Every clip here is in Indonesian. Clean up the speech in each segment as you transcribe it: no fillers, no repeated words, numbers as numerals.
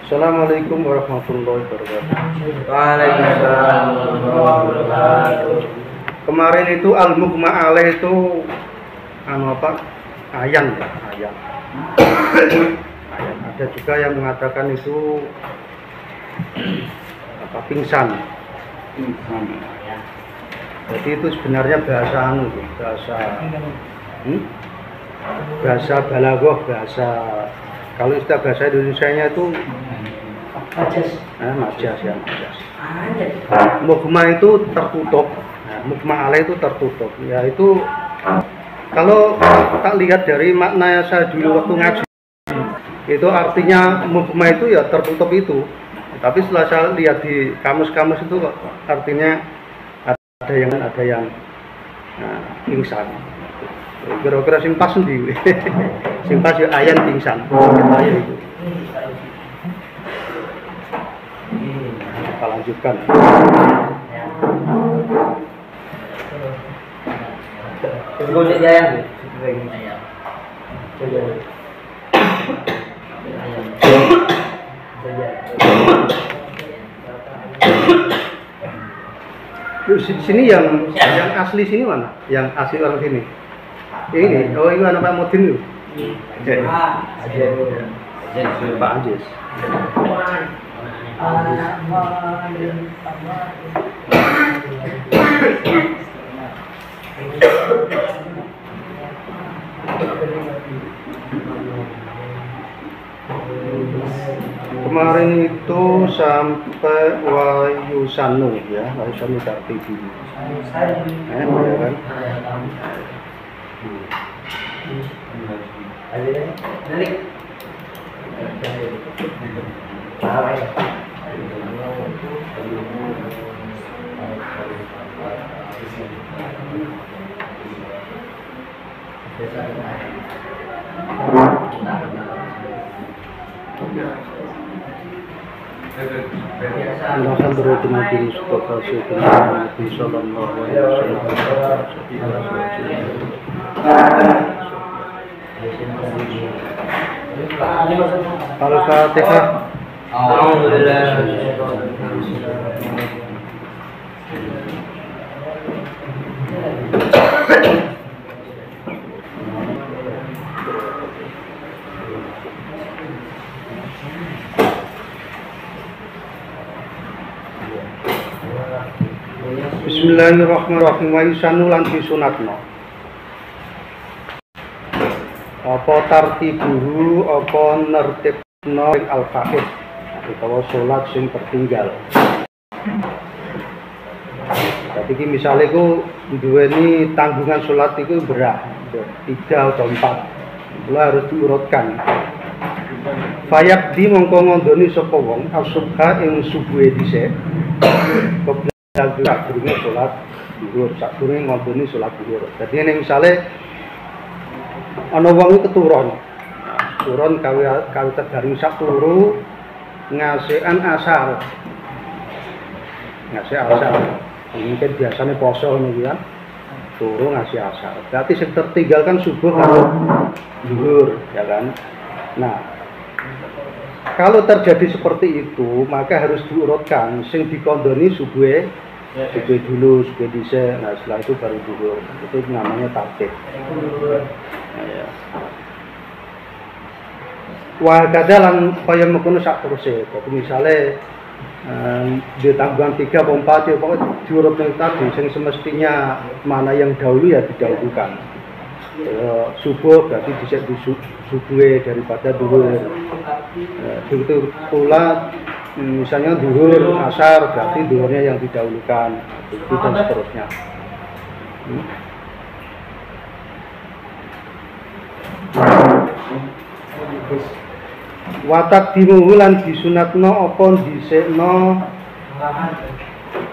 Assalamualaikum warahmatullahi wabarakatuh. Waalaikumsalam warahmatullahi wabarakatuh. Kemarin itu al-mughma alaih itu ayan ya, ayan. Ada juga yang mengatakan itu pingsan. Jadi itu sebenarnya bahasa bahasa balaghah, kalau istilah bahasa Indonesianya itu majas ya, majas. Mughma itu tertutup. Mughma alaih itu tertutup. Ya itu kalau tak lihat dari makna saya dulu waktu ngaji, itu artinya mughma itu ya tertutup itu. Tapi setelah saya lihat di kamus-kamus itu artinya ada yang pingsan. Kira-kira simpas sendiri. Simpas ya ayan pingsan. Ayan itu. Kita lanjutkan. Gojek ayam. Terus di sini yang asli sini mana? Yang asli orang sini. Ini, oh ini anak Pak Mudin itu. Pak Anjis. Kemarin itu sampai Wayusanu ya, Wayusanu Dakti dulu. Ya kan? Silahkan berhubung Nabi Mustafa Nabi Sallallahu Alaihi Wasallam. Al-Fatihah. Bismillahirrahmanirrahim. Wa yusanu lan disunatno apa tartibuhu apa nertibno ing al-fa'id utawa salat sing tertinggal. Jadi iki misale ku duweni tanggungan salat iku berat 3 atau 4. Kula harus diurutkan. Fayak di mongko ngondoni sapa wong asubha ing subuhe dhisik. Sadurunge salat zuhur, sadurunge ngondoni salat zuhur. Dadi nek misale ana wong keturun. Turun kawi tegaring sak turu ngasihan asar. Ngasih asar. Mungkin biasanya poso niku ya. Turu ngasih asar. Berarti sing tertinggal kan subuh karo zuhur, ya kan? Nah, kalau terjadi seperti itu, maka harus diurutkan. Sing dikondoni subuh dulu, subuh dhisik. Nah, setelah itu baru zuhur. Itu namanya tartib. Nah, ya. Wah, kadalan kaya mengkono sak teruse. Dadi misale di tanggungan 3 atau 4 ya pokoknya diurut yang tadi yang semestinya mana yang dahulu ya didahulukan. Subuh berarti dhisik subuhe daripada zuhur. Begitu pula misalnya zuhur asar berarti zuhurnya yang didahulukan, itu dan seterusnya. Watak dimuhulan disunatno apa dhisikno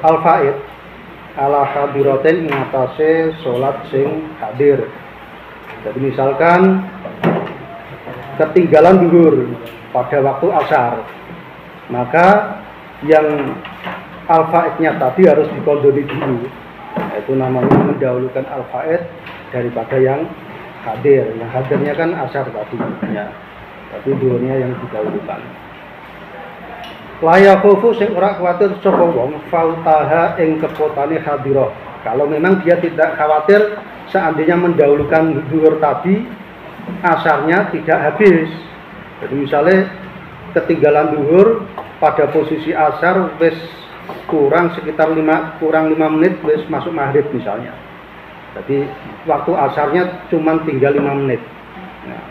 al-fa'id ala hadiratin mengatasi sholat sing hadir. Jadi misalkan ketinggalan zuhur pada waktu asar, maka yang al-fa'idnya tadi harus dikondoni dulu. Itu namanya mendahulukan al-fa'id daripada yang hadir. Yang hadirnya kan asar tadi ya. Tapi duhurnya yang didahulukan. Laya khofu sing ora kuwatir sapa wong fautaha ing kepotane hadirah. Kalau memang dia tidak khawatir seandainya mendahulukan duhur tadi asarnya tidak habis. Jadi misalnya ketinggalan duhur pada posisi asar wis kurang sekitar 5 menit wis masuk maghrib misalnya. Jadi waktu asarnya cuma tinggal 5 menit. Nah,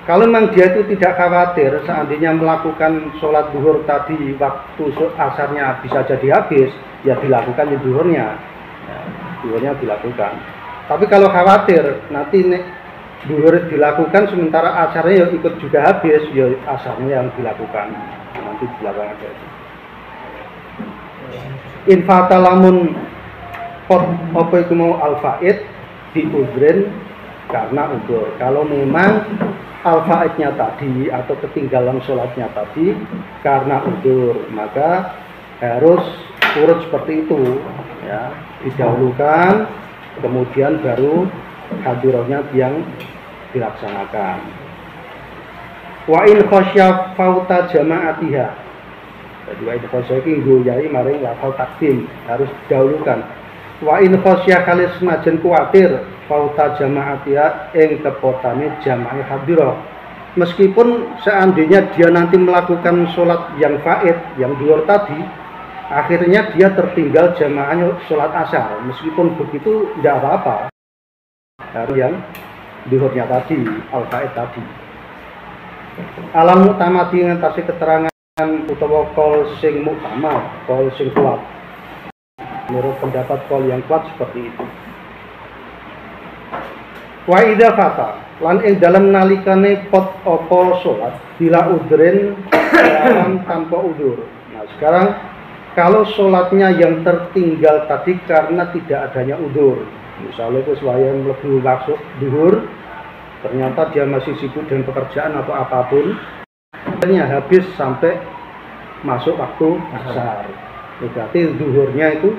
kalau memang dia itu tidak khawatir seandainya melakukan sholat duhur tadi waktu asarnya bisa jadi habis, ya dilakukan di duhurnya. Ya, duhurnya dilakukan. Tapi kalau khawatir nanti duhur dilakukan sementara asarnya ya ikut juga habis, ya asarnya yang dilakukan. Nanti dilakukan aja itu. Infata lamun pot apa itu mau al-faid diudrin karena udur. Kalau memang al-faidnya tadi atau ketinggalan sholatnya tadi karena udur, maka harus urut seperti itu ya, didahulukan kemudian baru hadirahnya yang dilaksanakan. Wa in khasya fauta jama'atiha. Jadi wa in khasya iki nggoyahi maring lafal takdim harus didahulukan. Wa in khasya kalis senajan kuwatir fauta jama'atiha ing kepotane jamaah hadirah. Meskipun seandainya dia nanti melakukan sholat yang faid, yang duhur tadi, akhirnya dia tertinggal jamaahnya sholat asar. Meskipun begitu tidak apa-apa. Harus yang duhurnya tadi, al-faid tadi. Alam mutamati ngatasi keterangan utawa kol sing muktamad, kol sing kuat. Menurut pendapat kol yang kuat seperti itu. Wa idza fata lan ing dalam nalikane pot apa salat bila udrin tanpa udur. Nah, sekarang kalau sholatnya yang tertinggal tadi karena tidak adanya udur, misalnya itu wayang mlebu masuk duhur, ternyata dia masih sibuk dengan pekerjaan atau apapun, akhirnya habis sampai masuk waktu asar. Berarti duhurnya itu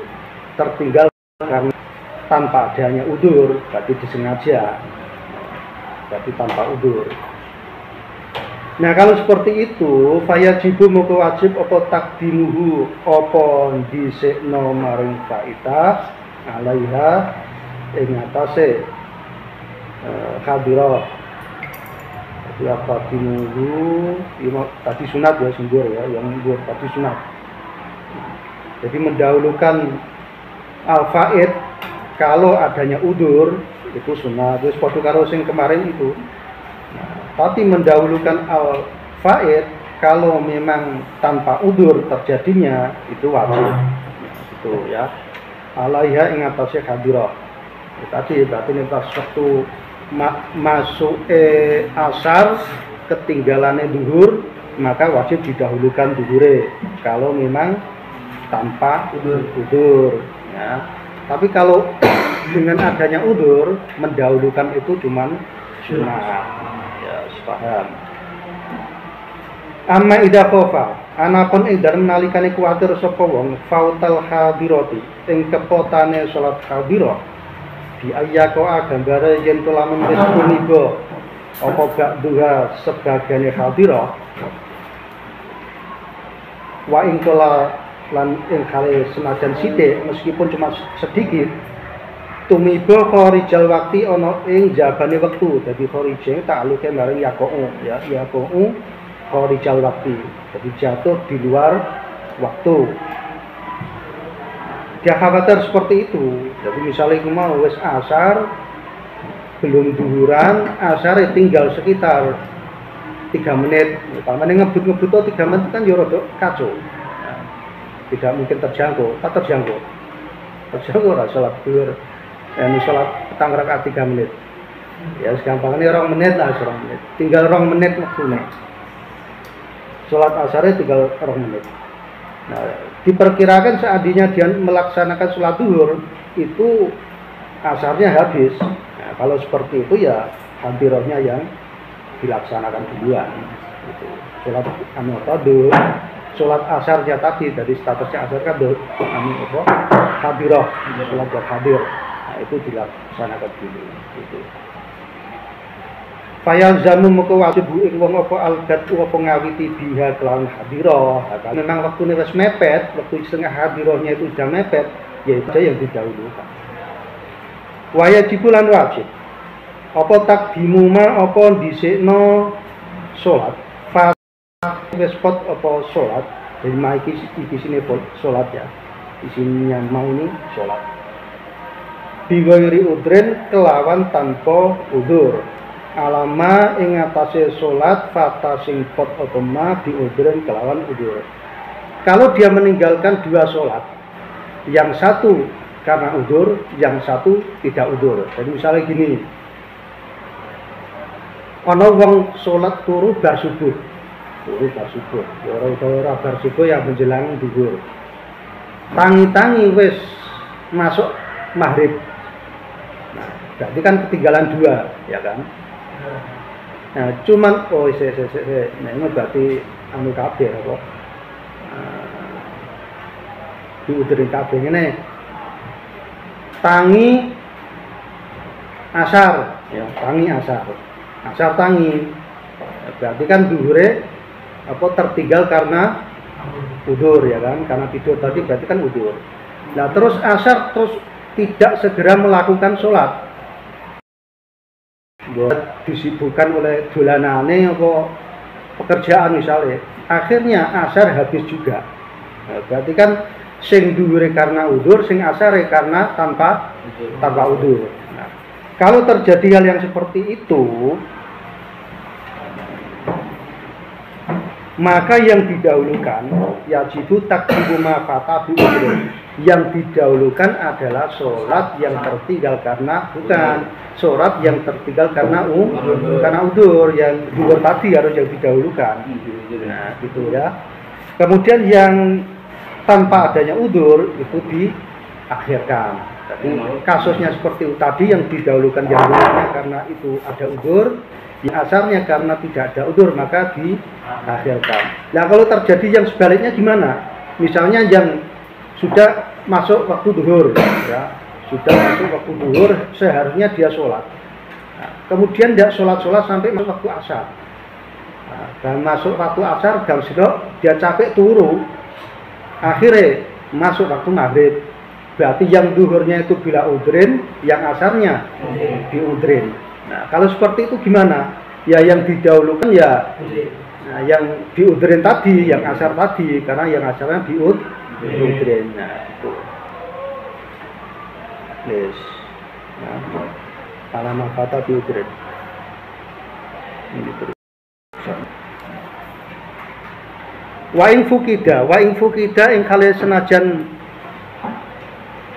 tertinggal karena tanpa adanya udur, berarti disengaja, berarti tanpa udur. Nah kalau seperti itu, fayajibu muka wajib apa takdimuhu apa dhisikno maring faita alaiha ing atase hadirah. Jadi apa takdimuhu tadi sunat ya sungguh ya, yang buat tadi sunat. Jadi mendahulukan al-faid kalau adanya udur itu sunat, terus padha karo sing kemarin itu. Nah, tapi mendahulukan al-faid kalau memang tanpa udur terjadinya itu wajib. Itu ya. Alaiha ing atase hadirah. Tadi berarti nek pas waktu masuk asar ketinggalannya duhur, maka wajib didahulukan duhure kalau memang tanpa udur ya. Tapi kalau dengan adanya udur, mendahulukan itu cuman sunat. Ya, sepaham. Amma idza khofa, anapun ing dalem nalikane kuwatir sapa wong fautal hadirati, ing kepotane salat hadirah, di ayyako gambare yen to lamun wis puniba apa gak duha sebagane hadirah. Wa ing kala lan ing kale senajan sithik meskipun cuma sedikit tumiba kharijal wakti ana ing jabane wektu. Dadi kharije takluke marang yaqou ya, yaqou kharijal wakti. Jadi jatuh di luar waktu. Dia khawatir seperti itu. Jadi misalnya iku mau wis asar belum duhuran, asar tinggal sekitar 3 menit. Umpamane ngebut-ngebut 3 menit kan yo rada kacau. Tidak mungkin terjangkau, tak terjangkau lah sholat duhur, sholat petang rakaat 3 menit, ya segampangnya 2 menit lah, 2 menit, tinggal 2 menit waktunya, sholat asarnya tinggal 2 menit. Nah, diperkirakan seandainya dia melaksanakan sholat duhur itu asarnya habis. Nah, kalau seperti itu ya hadirahnya yang dilaksanakan duluan. Itu sholat duhur. Sholat asarnya tadi dari statusnya asar kan hadirah, sholat hadir. Nah itu dilaksanakan dulu. Gitu. Fayal zamu moko wajib ing wong apa algat apa ngawiti biha kelawan hadirah. Memang waktune wis mepet, waktu setengah hadirahnya itu sudah mepet, ya itu yang didahulukan. Wajib lan wajib. Apa takdimu ma apa dhisikno salat. Fa wis pot apa salat. Jadi iki sini salat ya. Isinya mau ini salat. Biwairi udren kelawan tanpa udur. Alama ing atase salat fata sing pot otoma diudren kelawan udur. Kalau dia meninggalkan dua salat, yang satu karena udur, yang satu tidak udur. Jadi misalnya gini, ana wong salat turu bar subuh. Ora bar subuh yang menjelang zuhur. Tangi-tangi wis masuk maghrib. Nah, berarti kan ketinggalan dua, ya kan? Nah, cuman nah ini berarti anu kabeh apa? Diudurin kabeh ngene. Tangi asar, ya, tangi asar. Asar tangi. Berarti kan zuhure apa tertinggal karena udur, ya kan? Karena tidur tadi berarti kan udur. Nah, terus asar terus tidak segera melakukan sholat. Buat disibukkan oleh dolanane apa pekerjaan misalnya, akhirnya asar habis juga. Nah, berarti kan sing dhuwure karena udur, sing asare karena tanpa udur. Nah, kalau terjadi hal yang seperti itu, maka yang didahulukan yajibu takdimu ma fata bi udhrin. Yang didahulukan adalah sholat yang tertinggal karena sholat yang tertinggal karena udur, yang dua tadi harus yang didahulukan. Nah, gitu ya. Kemudian yang tanpa adanya udur itu diakhirkan. Jadi kasusnya seperti itu tadi, yang didahulukan yang dulunya karena itu ada udur, yang asalnya karena tidak ada udur maka diakhirkan. Nah, kalau terjadi yang sebaliknya gimana? Misalnya yang sudah masuk waktu zuhur, ya, sudah masuk waktu zuhur, seharusnya dia sholat. Nah, kemudian tidak sholat sampai masuk waktu asar. Nah, dan masuk waktu asar, jam sedok dia capek turu, akhirnya masuk waktu maghrib. Berarti yang zuhurnya itu bila udrin, yang asarnya diudrin. Nah, kalau seperti itu gimana? Ya yang didahulukan ya, nah, yang diudrin tadi, yang asar tadi, karena yang asarnya diudrin. Nah, itu. Yes. Nah, alama kata diudrin. Ini terus. Wa ing fukida ing kali senajan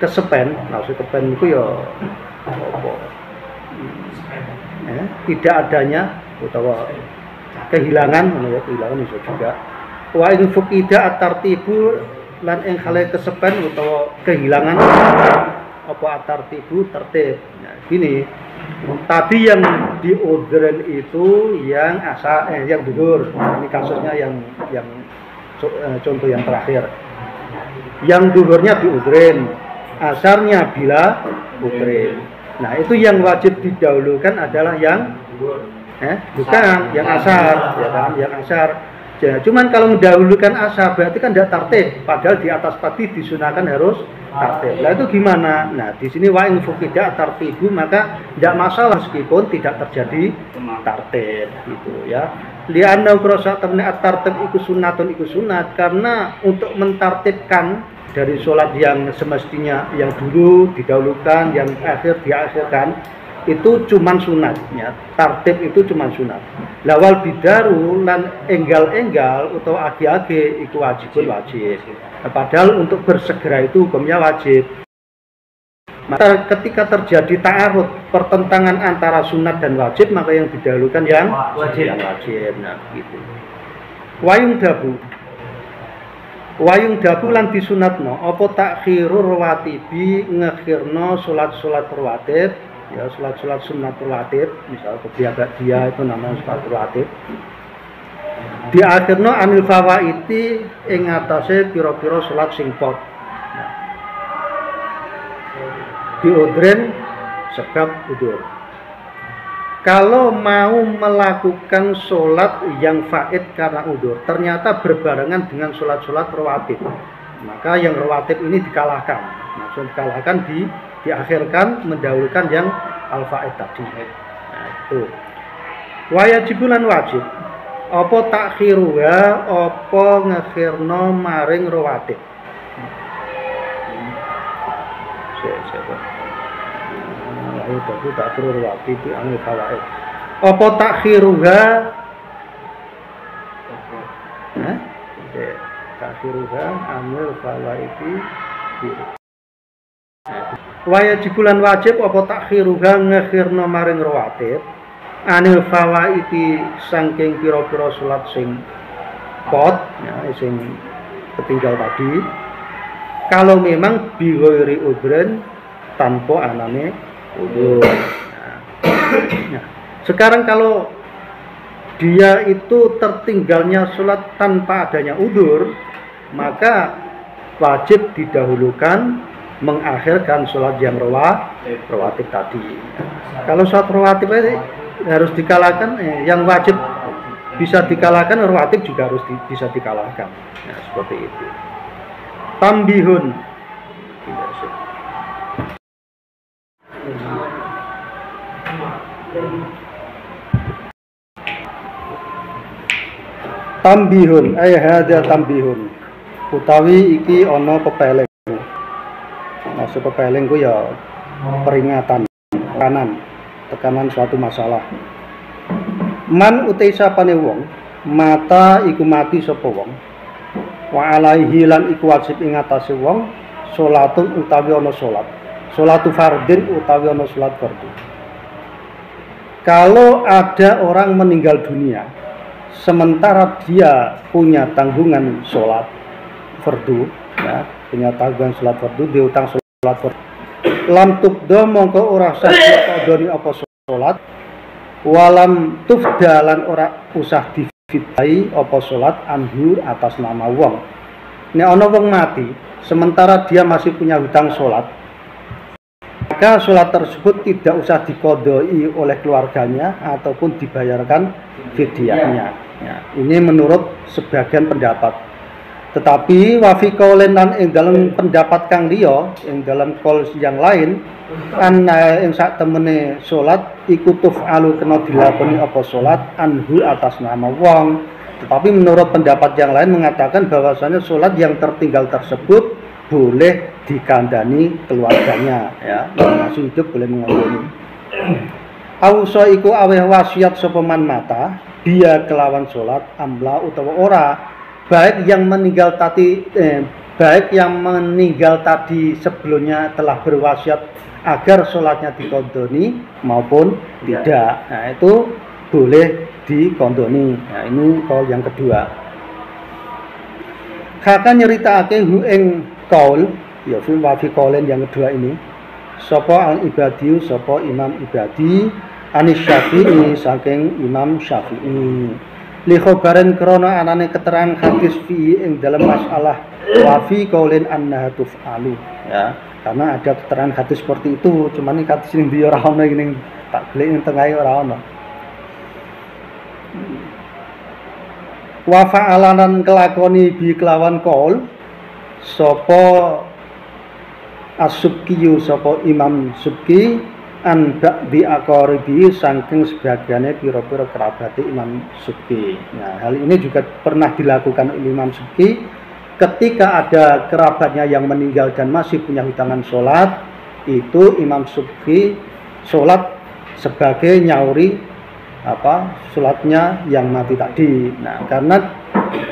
kesepen, maksud kepen itu ya apa? Tidak adanya utawa kehilangan, kehilangan bisa juga. Wa ing fukida at-tartibu lan ing kali kesepen utawa kehilangan apa at-tartibu tertib. Nah, gini. Tadi yang diudren itu yang yang zuhur. Ini kasusnya yang contoh yang terakhir. Yang zuhurnya diudren, asarnya bila udren. Nah, itu yang wajib didahulukan adalah yang bukan yang asar, ya kan? Yang asar. Ya, cuman kalau mendahulukan asar berarti kan tidak tertib, padahal di atas tadi disunahkan harus tertib. Nah, itu gimana? Nah, di sini wa in fuqida tartibu, maka tidak masalah meskipun tidak terjadi tertib gitu ya. Li'anna krosa temne at-tartib iku sunnatun iku sunat, karena untuk mentartibkan dari sholat yang semestinya yang dulu didahulukan, yang akhir diakhirkan, itu cuman sunat ya. Tartib itu cuman sunat. Lawal bidaru lan enggal-enggal atau agi-agi itu wajib. Nah, padahal untuk bersegera itu hukumnya wajib. Maka ketika terjadi ta'arud, pertentangan antara sunat dan wajib, maka yang didahulukan yang wajib. Nah, gitu. Wayung dabu lan disunatno apa takhirur rawatibi, ngekhirno salat-salat rawatib, ya salat-salat sunat rawatib, misal dia itu namanya salat rawatib. Di akhirno anil fawaiti ing atase pira-pira salat sing pot. Nah, diudren sebab udur. Kalau mau melakukan sholat yang faid karena udzur, ternyata berbarengan dengan sholat-sholat rawatib, maka yang rawatib ini dikalahkan. Maksud dikalahkan, diakhirkan, mendahulukan yang al-faid tadi. Nah, itu. Wajibulan wajib. Apa takhiruha, apa ngekhirno maring rawatib. Aku tak perlu rawatib itu angin fawaid. Apa takhiruha? Takhiruha amil fawaid. Wajibulan wajib apa takhiruha ngekhirno maring rawatib anil fawaiti saking pira-pira salat sing pot ya sing ketinggal tadi, kalau memang bighairi udren tanpa anane udzur. Nah, sekarang kalau dia itu tertinggalnya sholat tanpa adanya udzur, maka wajib didahulukan mengakhirkan sholat yang rawatib tadi. Kalau sholat rawatib harus dikalahkan, yang wajib bisa dikalahkan, rawatib juga harus bisa dikalahkan. Nah, seperti itu. Tambihun. Tambihun, hadza tambihun. Utawi iki ana pepeleng. Maksud pepeleng ku ya peringatan, tekanan suatu masalah. Man utai sapane wong, mata iku mati sapa wong. Wa alaihi lan iku wajib ing atase wong salatun utawi ana salat. Salatu fardin utawi ana salat fardu. Kalau ada orang meninggal dunia sementara dia punya tanggungan sholat fardu, ya, punya tanggungan sholat fardu, dia utang sholat fardu, lam tubdo mongko ora sah dikodoni apa sholat, walam tufdalan ora usah difidai apa sholat anhur atas nama wong. Nek ana wong mati sementara dia masih punya hutang sholat, maka sholat tersebut tidak usah dikodoi oleh keluarganya ataupun dibayarkan fidyahnya. Ya, ini menurut sebagian pendapat. Tetapi wafi kaulen lan ing dalam pendapat kang liya, ing dalam kol yang lain, ana ing sak temene sholat iku tuf'alu kena dilakoni apa sholat anhu atas nama wong. Tetapi menurut pendapat yang lain mengatakan bahwasanya sholat yang tertinggal tersebut boleh dikandani keluarganya, ya, yang masih hidup boleh mengadoni. Auso iku aweh wasiat sapa man mata dia kelawan sholat amla utawa ora, baik yang meninggal tadi sebelumnya telah berwasiat agar sholatnya dikondoni maupun tidak. Nah, itu boleh dikondoni. Nah, ini kaul yang kedua. Kakak nyeritakake hu ing kaul, ya fi kaulen yang kedua ini. Sapa al ibadi, sapa Imam Ibadi Anis Syafi'i saking Imam Syafi'i. Li khabarin krana anane keterangan hadis fi ing dalam masalah wa fi qaulin annaha tuf'alu, ya. Karena ada keterangan hadis seperti itu, cuman ini hadis sing dia ora ono ning tak golek ning tengahe ora ono. Wa fa'alanan kelakoni bi kelawan qaul sapa As-Subki sapa Imam Subki an ba'di aqaribi saking sebagiannya pira-pira kerabate Imam Subki. Nah, hal ini juga pernah dilakukan oleh Imam Subki ketika ada kerabatnya yang meninggal dan masih punya hutangan sholat. Itu Imam Subki sholat sebagai nyauri sholatnya yang mati tadi. Nah, karena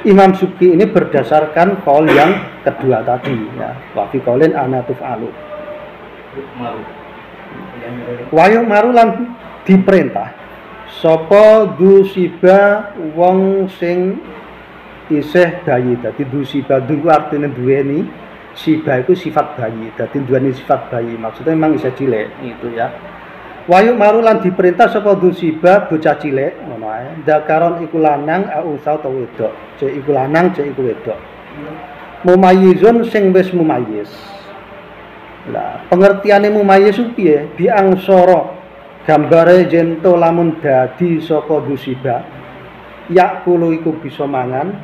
Imam Subki ini berdasarkan kaul yang kedua tadi, ya, wa fi qaulin anatuf alu. Wayung marulan diperintah sapa dusiba wong sing isih bayi. Dadi dusiba itu artinya duweni, siba itu sifat bayi. Dadi duweni sifat bayi, maksudnya memang isih cilik itu, ya. Wayung marulan diperintah sapa dusiba bocah cilik ngono ae. Dakaron iku lanang au usa utawa wedok. Cek iku lanang, cek iku wedok. Mumayyizun sing wis mumayyiz. Lah, pengertiane mumayyiz piye? Biangsara gambare jento lamun dadi saka musibah yakulu iku bisa mangan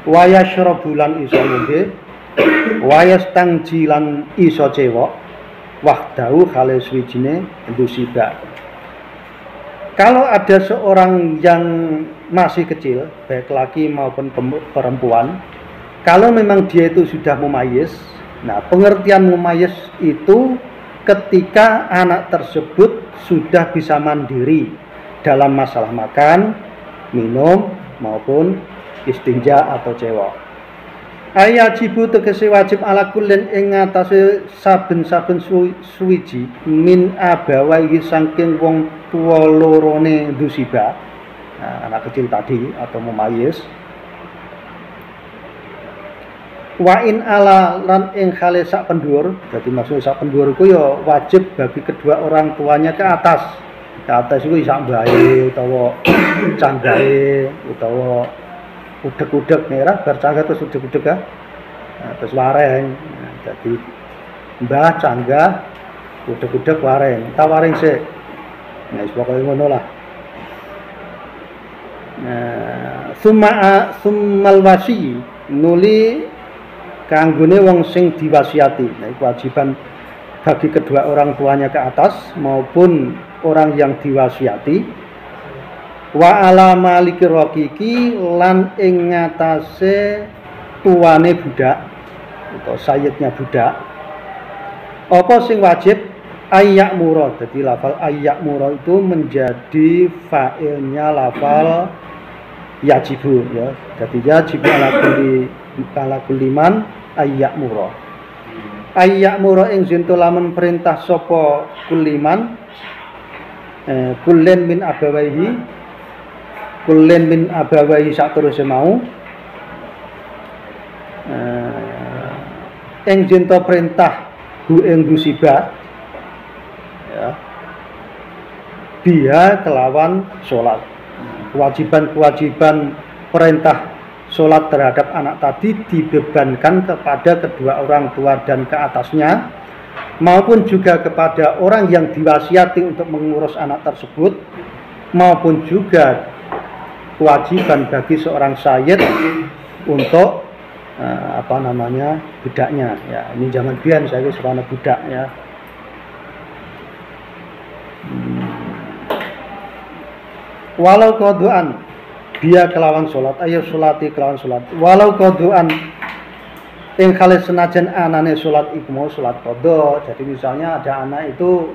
waya syrobulan iso ngombe waya stangjilan iso cewok wahdahu khale swijine musibah. Kalau ada seorang yang masih kecil, baik laki maupun perempuan, kalau memang dia itu sudah mumayyiz, nah pengertian mumayyiz itu ketika anak tersebut sudah bisa mandiri dalam masalah makan, minum maupun istinja atau cewek. Ayajibu tegese wajib ala kullin ing ngatasé saben-saben suwiji min abawaihi saking wong tuwa lorone musibah. Nah, anak kecil tadi atau mumayyiz. Wa in ala lan ing khale sak pendhuwur, dadi maksud sak pendhuwur iku ya wajib bagi kedua orang tuanya ke atas. Ke atas iku sak mbahe utawa canggahe utawa udek-udek merah bercangga terus udek-udek ya. Nah, terus wareng. Nah, jadi mbah cangga udek-udek wareng. Ta wareng sik. Nah, pokoke ngono lah. Nah, summal wasi nuli kanggone wong sing diwasiati. Nah, kewajiban bagi kedua orang tuanya ke atas maupun orang yang diwasiati. Wa ala maliki rokiki lan ing ngatasé tuane budak atau sayyidnya budak. Apa sing wajib ayyak mura. Jadi lafal ayyak mura itu menjadi fa'ilnya lafal yajibu ya. Jadi yajib ala kulli man ayyak mura. Ayyak mura ing zintu lamun perintah sapa kulliman kullen min abawaihi kullen min abawaihi sak teruse mau ing jento perintah hu ing musibah ya dia kelawan salat. Kewajiban perintah salat terhadap anak tadi dibebankan kepada kedua orang tua dan ke atasnya maupun juga kepada orang yang diwasiati untuk mengurus anak tersebut maupun juga kewajiban bagi seorang sayyid untuk budaknya ya. Ini zaman biyen saya serana budak ya. Walau qadu'an dia kelawan salat ayo salati kelawan salat walau qadu'an ing kale senajan anane salat iku mau salat qadha. Jadi misalnya ada anak itu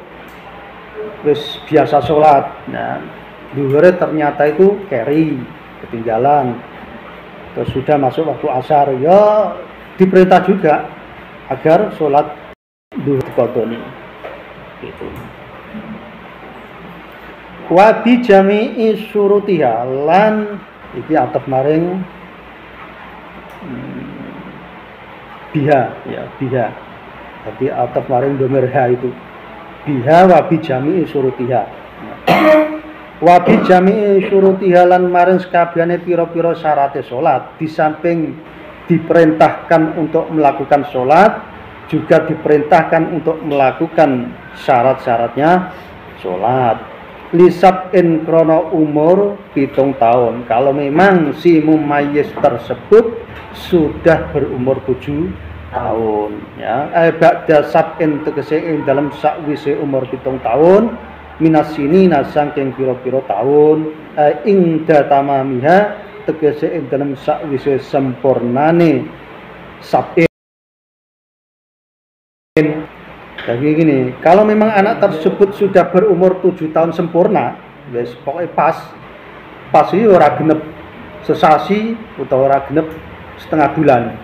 wis biasa salat nah duhur ternyata itu carry ketinggalan terus sudah masuk waktu asar ya diperintah juga agar sholat duhur qadha gitu. Wa bi jami'i syurutiha lan iki atep maring biha ya biha. Jadi atep maring dhamir ha itu biha wa bi jami'i syurutiha. Wa bi jami'i syurutiha lan maring sakabehane pira-pira syaraté salat di samping diperintahkan untuk melakukan salat juga diperintahkan untuk melakukan syarat-syaratnya salat. Lisab'in krono umur 7 tahun kalau memang si mumayyiz tersebut sudah berumur 7 tahun ya. Ba'da sab'in tegese ing dalam sakwise umur 7 tahun minas sini nasangking piro-piro tahun ing datamamiha tegese ing dalam sakwise sempurnane sab'in. Jadi gini, kalau memang anak tersebut sudah berumur 7 tahun sempurna wis pokoknya pas iki ora genep sesasi utawa ora genep setengah bulan.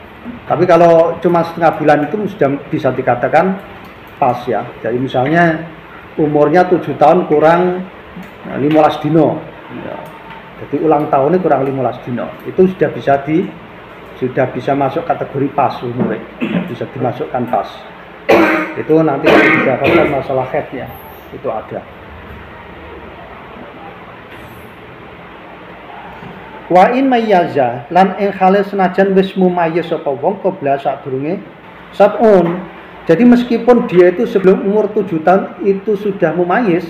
Tapi kalau cuma setengah bulan itu sudah bisa dikatakan pas ya. Jadi misalnya umurnya 7 tahun kurang 15 dino ya. Jadi ulang tahunnya kurang 15 dino itu sudah bisa masuk kategori pas umurnya, bisa dimasukkan pas. Itu nanti didapatkan masalah headnya itu ada. Wa in mayyaza lan ing khale senajan wis mumayyiz sapa wong qabla sadurunge sab'un. Jadi meskipun dia itu sebelum umur 7 tahun itu sudah mumayyiz,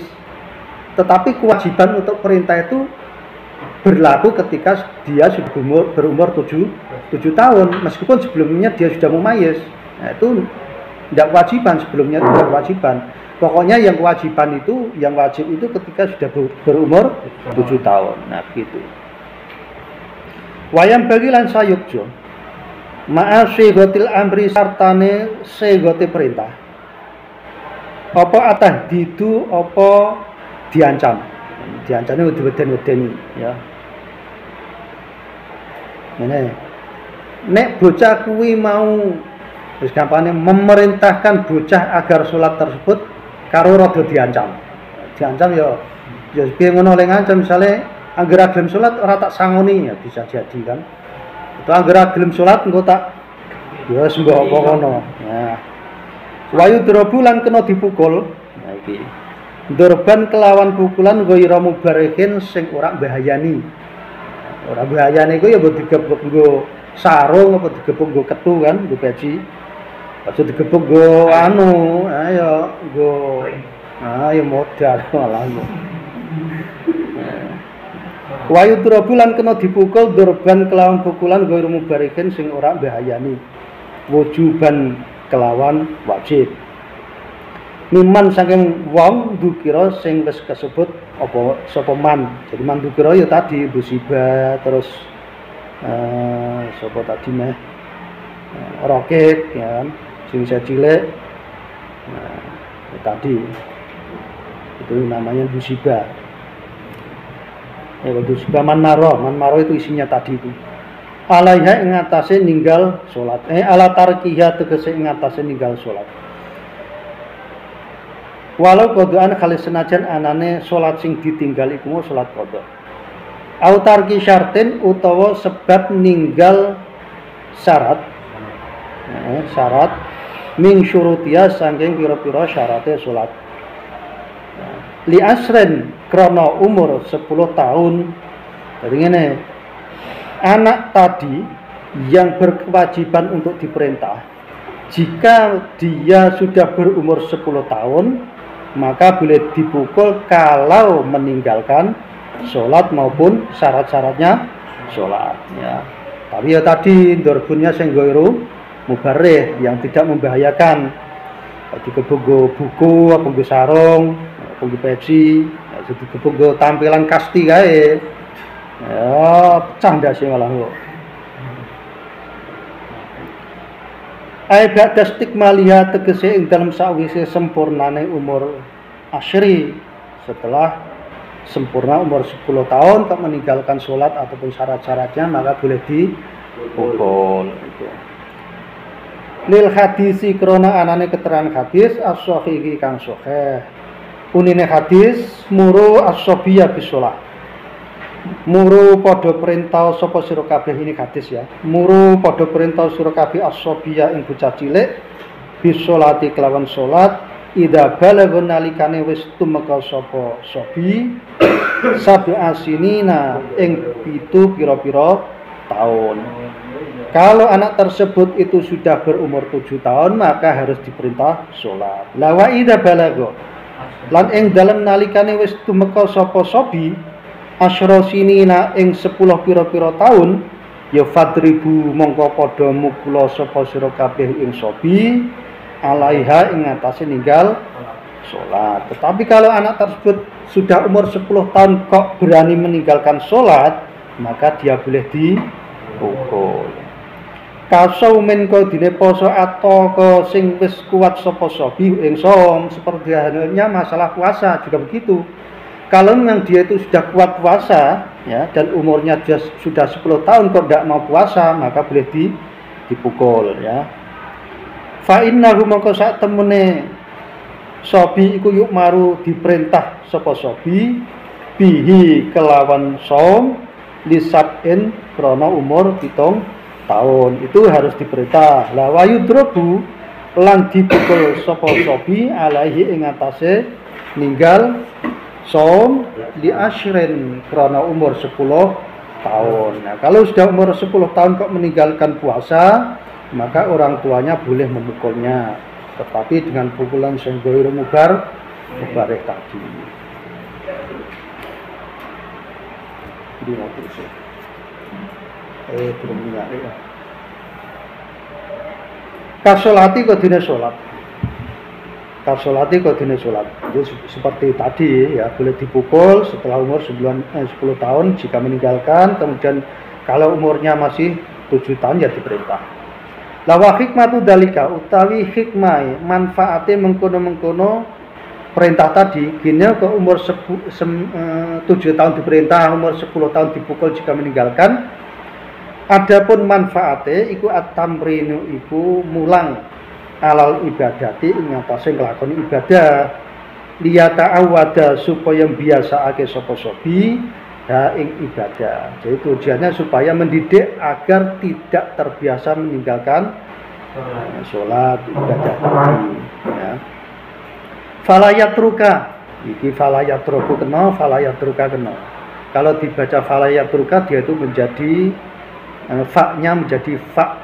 Tetapi kewajiban untuk perintah itu berlaku ketika dia sudah berumur 7 tahun, meskipun sebelumnya dia sudah mumayyiz. Nah, itu tidak kewajiban, sebelumnya itu tidak kewajiban. Pokoknya yang kewajiban itu, yang wajib itu ketika sudah berumur 7 tahun. Nah, begitu. Wayang bagi lan sayukjo ma'a sigotil amri sartane sigote perintah. Apa atah didu apa diancam. Diancamnya diweden-wedeni ya. Ini nek bocah kuwi mau wis gampane memerintahkan bocah agar sholat tersebut karo rada diancam. Diancam ya piye ngono oleh ngancam misale angger gelem sholat ora tak sangoni ya bisa jadi kan. Itu angger gelem sholat engko tak ya wis mbok apa kono. Nah. Wayu drobu lan kena dipukul. Nah iki. Dorban kelawan pukulan ghairu mubarikin sing ora bahayani. Ora bahayane iku ya mbok digebuk nggo sarung apa digebuk nggo ketu kan, nggo peci. Aja digebuk nggo anu, ayo nggo modal malah. Wayu drobulan kena dipukul dorban kelawan pukulan ghairu mubarikin sing ora bahayani. Wujuban kelawan wajib. Miman saking wong dukira sing wis kasebut apa sapa man. Jadi man dukira ya tadi musibah terus sapa tadi meh roket ya kan sing saya cilik. Nah, tadi itu namanya musibah. Ya musibah man maro itu isinya tadi itu. Alaiha ing atase ninggal salat. Ala tarkiha tegese ing atase ninggal salat. Walau qodaan kali senajan anane salat sing ditinggal iku mau salat qodha. Au tarki syartin utawa sebab ninggal syarat. Syarat min syurutia saking pira-pira syarate salat. Li asren krana umur 10 tahun. Jadi ngene. Anak tadi yang berkewajiban untuk diperintah, jika dia sudah berumur 10 tahun, maka boleh dipukul kalau meninggalkan sholat maupun syarat-syaratnya sholat ya. Tapi ya tadi dorbunnya sing ghairu mubarrih yang tidak membahayakan. Digebuk buku, apa nggo sarung, apa nggo peci, digebuk nggo tampilan kasti kae. Ya, pecah ndase malah kok. Ai ba'da stigmaliha tegese ing dalem sawise sempurnane umur asyri, setelah sempurna umur 10 tahun kok meninggalkan sholat ataupun syarat-syaratnya maka boleh dipukul gitu. Lil hadisi krona anane keterangan hadis as-sahihi kang sahih. Unine hadis muru as-sabiyya bisolah. Muru padha perintah sapa sira kabeh ini hadis ya. Muru padha perintah sira kabeh as-sabiyya ing bocah cilik bisolati kelawan salat ida balagun nalikane wis tumeka sapa sabi sabi asinina ing 7 pira-pira tahun. Kalau anak tersebut itu sudah berumur 7 tahun maka harus diperintah salat. La wa ida balago lan ing dalem nalikane wis tumeka sapa sabi asyra sinina ing 10 pira-pira tahun ya fadribu mongko padha mukula sapa sira kabeh ing sabi alaiha ing atase ninggal salat. Tetapi kalau anak tersebut sudah umur 10 tahun kok berani meninggalkan salat, maka dia boleh dipukul. Kasaumen kodine poso atau ke sing wis kuat sapa sabi ing som, seperti halnya masalah puasa juga begitu. Kalau memang dia itu sudah kuat puasa ya dan umurnya sudah 10 tahun kok tidak mau puasa, maka boleh dipukul ya. Fa innahu maka sak temene sabi iku yuk maru diperintah sapa sabi bihi kelawan som lisabin krana umur 7 tahun itu harus diperintah. La wayudrobu lan dipukul sapa sabi alaihi ing atase ninggal som li asyrin krana umur 10 tahun. Nah, kalau sudah umur 10 tahun kok meninggalkan puasa, maka orang tuanya boleh memukulnya, tetapi dengan pukulan sing ghairu mubarrih tadi. ngendi ngono sih. Durung ningali ya. Kasolati kodine salat. Kasolati kodine salat. Jadi seperti tadi ya, boleh dipukul setelah umur 10 tahun jika meninggalkan, kemudian kalau umurnya masih 7 tahun ya diperintah. Lawa hikmatu dalika utawi hikmah manfaate mengkono-mengkono perintah tadi gini ke umur 7 tahun diperintah, umur 10 tahun dipukul jika meninggalkan. Adapun manfaate iku at-tamrinu iku mulang alal ibadati ing atase nglakoni ibadah liyata awada supaya biasaake sapa sobi ha ing ibadah. Jadi tujuannya supaya mendidik agar tidak terbiasa meninggalkan sholat ibadah tadi ya. Falayatruka iki falayatruku kena falayatruka kena. Kalau dibaca falayatruka dia itu menjadi fa-nya menjadi fa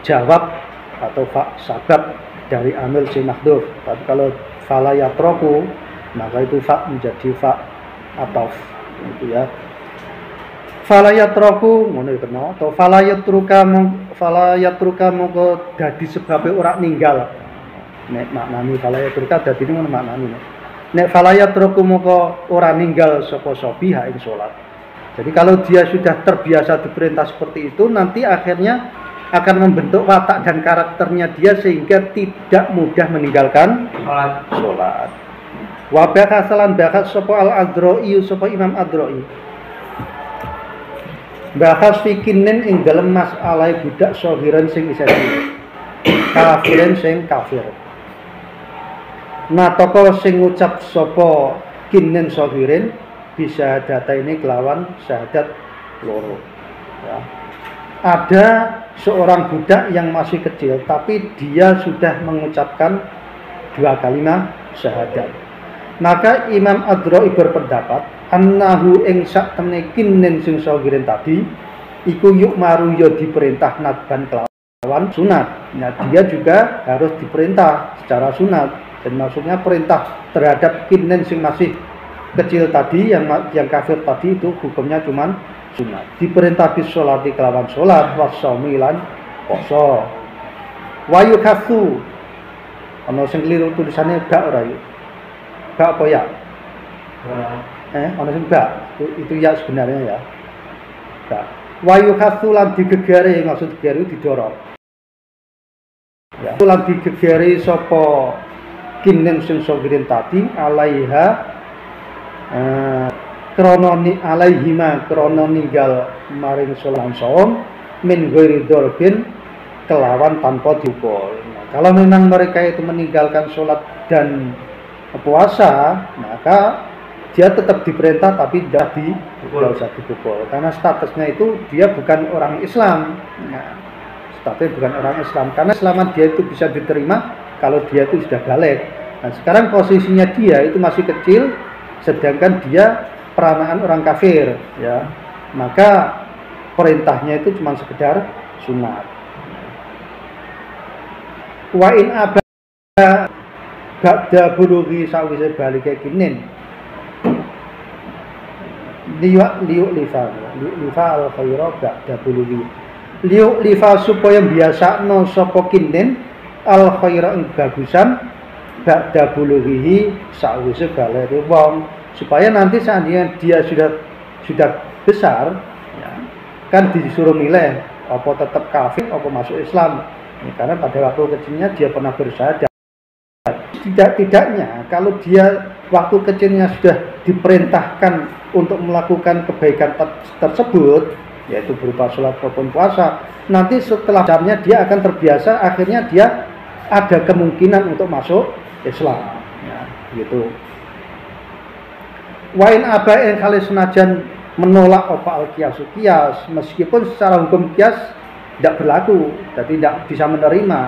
jawab atau fa sabab dari amil si mahdhuf. Tapi kalau fala yatroku maka itu fa menjadi fa ataf itu ya. Fala yatroku ngono iku kena atau fala yatruka mongko dadi sebabe ora ninggal. Nek maknani fala yatruka dadi ngono maknani. Nek fala yatroku mongko ora ninggal sapa sobiha ing salat. Jadi kalau dia sudah terbiasa diperintah seperti itu, nanti akhirnya akan membentuk watak dan karakternya dia sehingga tidak mudah meninggalkan sholat. Wabah kasalan bahas sopo al-adro'i sopo imam adro'i. Bahas fikinin ing dalem mas'alai budak sohiran sing iseni. Kafirin sing kafir. Nah toko sing ngucap sopo kinin sohirin bisa data ini kelawan syahadat loro ya. Ada seorang budak yang masih kecil tapi dia sudah mengucapkan 2 kalimat syahadat, maka Imam Adro'i berpendapat annahu ing sak temne kinen sing sawirin tadi iku yuk maru ya diperintah nadban kelawan sunat. Nah dia juga harus diperintah secara sunat, dan maksudnya perintah terhadap kinen sing masih kecil tadi yang kafir tadi itu hukumnya cuman sunat. Diperintah bis sholati kelawan sholat wasaumi lan poso. Wayu kasu ana sing keliru tulisannya bak ora yuk. Bak apa ya? Ana sing bak itu ya sebenarnya ya. Bak. Wayu kasu lan digegere, maksud digere didorong. Ya. Lan digegere sapa kinen sing sogirin tadi alaiha krononi alaihima krono ninggal maring sholat saum min ghairi dzarbin kelawan tanpa dipukul. Nah, kalau memang mereka itu meninggalkan sholat dan puasa, maka dia tetap diperintah tapi tidak usah dipukul karena statusnya itu dia bukan orang Islam. Nah, statusnya bukan orang Islam karena selama dia itu bisa diterima kalau dia itu sudah balik. Nah, sekarang posisinya dia itu masih kecil sedangkan dia peranaan orang kafir ya, maka perintahnya itu cuma sekedar sunat. Wa in aba ba'da bulughi sawise balike kinin liuk lifa al khaira ba'da bulughi liuk lifa supaya biasakno sapa kinin al khaira ing bagusan ba'da bulughihi sawise balike wong, supaya nanti seandainya dia sudah besar ya, kan disuruh milih apa tetap kafir apa masuk Islam ya, karena pada waktu kecilnya dia pernah bersyahadat. Tidak-tidaknya kalau dia waktu kecilnya sudah diperintahkan untuk melakukan kebaikan tersebut, yaitu berupa sholat maupun puasa, nanti setelah besarnya dia akan terbiasa, akhirnya dia ada kemungkinan untuk masuk Islam ya, gitu. Wain abain kali senajan menolak apa al-qiyas qiyas, meskipun secara hukum qiyas tidak berlaku, tapi tidak bisa menerima.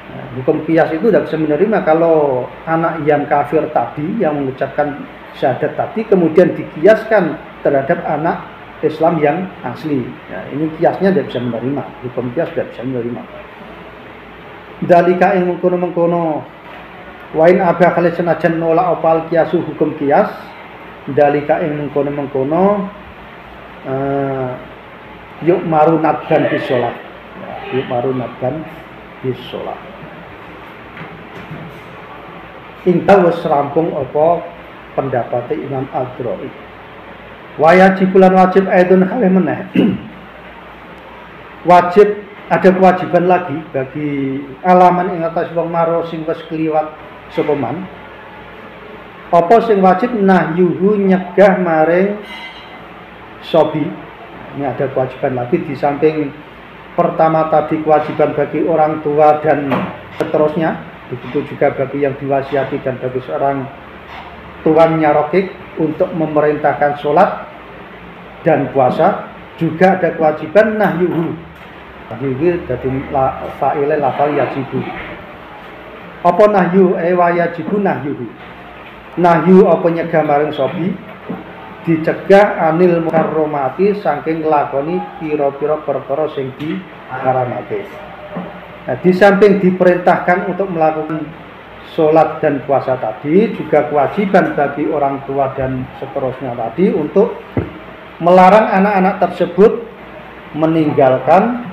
Nah, hukum qiyas itu tidak bisa menerima kalau anak yang kafir tadi yang mengucapkan syahadat tadi kemudian dikiaskan terhadap anak Islam yang asli. Ya, ini qiyasnya tidak bisa menerima, hukum qiyas tidak bisa menerima. Dalika yang mengkono wain abah kali senajan nolak opal kiasu hukum kias dalika ing mengkono yuk marunatkan bisolat, yuk marunatkan bisolat. Ingkang wis rampung apa pendapat Imam Al-Dhra'i. Wajib bulan wajib aidun kalih meneh. Wajib ada kewajiban lagi bagi alaman ing atas wong maro sing wis kliwat sapa man. Apa sing wajib nahyuhu nyegah maring sobi. Ini ada kewajiban lagi di samping pertama tadi kewajiban bagi orang tua dan seterusnya, begitu juga bagi yang diwasiati dan bagi seorang tuannya rokik untuk memerintahkan sholat dan puasa. Juga ada kewajiban nahyuhu. Nahyuhu dari fa'ile lafal yajibu. Apa nahyu wa yajibu nahyuhu. Nahyu apa nyegah maring sobi, dicegah anil muharramati saking nglakoni pira-pira perkara sing diharamake. Nah, di samping diperintahkan untuk melakukan sholat dan puasa tadi, juga kewajiban bagi orang tua dan seterusnya tadi untuk melarang anak-anak tersebut meninggalkan,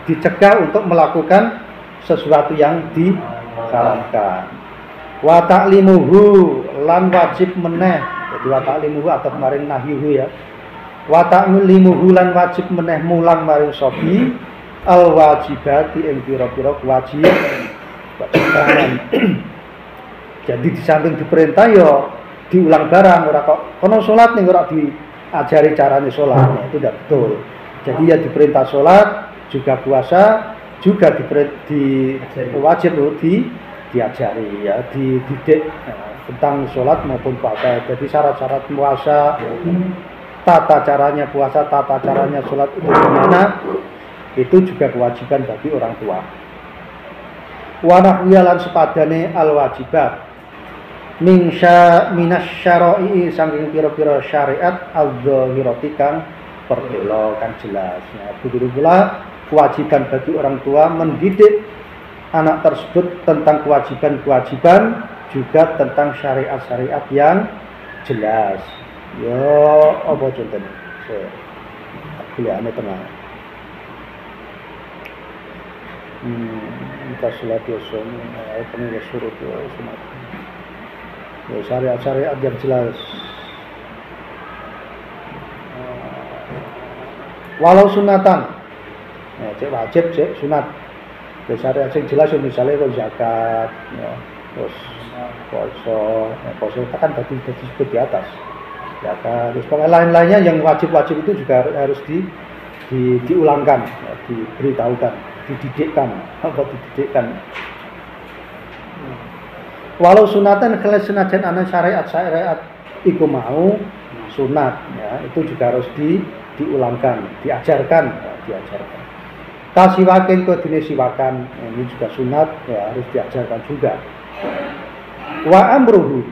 dicegah untuk melakukan sesuatu yang diharamkan. Wa ta'limuhu lan wajib meneh. Jadi wa ta'limuhu atau kemarin nahyuhu ya. Wa ta'limuhu lan wajib meneh mulang maring sobi al wajibati ing pira-pira kewajiban. Jadi di samping diperintah ya diulang barang, ora kok kono salat ning ora diajari carane salat. Nah, itu tidak betul. Jadi ya diperintah salat, juga puasa, juga wajib diajari ya, dididik tentang sholat maupun puasa. Jadi syarat-syarat puasa, tata caranya puasa, tata caranya sholat itu gimana, itu juga kewajiban bagi orang tua. Wa nahwiyalan sepadane al wajibat minas syara'i saking pira-pira syariat al-dhahirati kang pertelo kang jelas. Ya, begitu pula kewajiban bagi orang tua mendidik anak tersebut tentang kewajiban-kewajiban, juga tentang syariat-syariat yang jelas. Yo, apa contohnya? Kuliahnya tengah. Kita sholat biasa ini, ini suruh sunat. Ya, syariat-syariat yang jelas. Walau sunatan, ya, cek wajib, cek sunat. Syariat yang jelas misalnya kalau zakat, ya, terus poso, kan tadi disebut di atas. Zakat, terus lain-lainnya yang wajib-wajib itu juga harus diulangkan, ya, diberitahukan, dididikkan. Walau sunatan kalau senajan ana syariat iku mau sunat, ya, itu juga harus diulangkan, diajarkan. Kasiwakin kodine siwakan, ini juga sunat, ya, harus diajarkan juga. Wa amruhu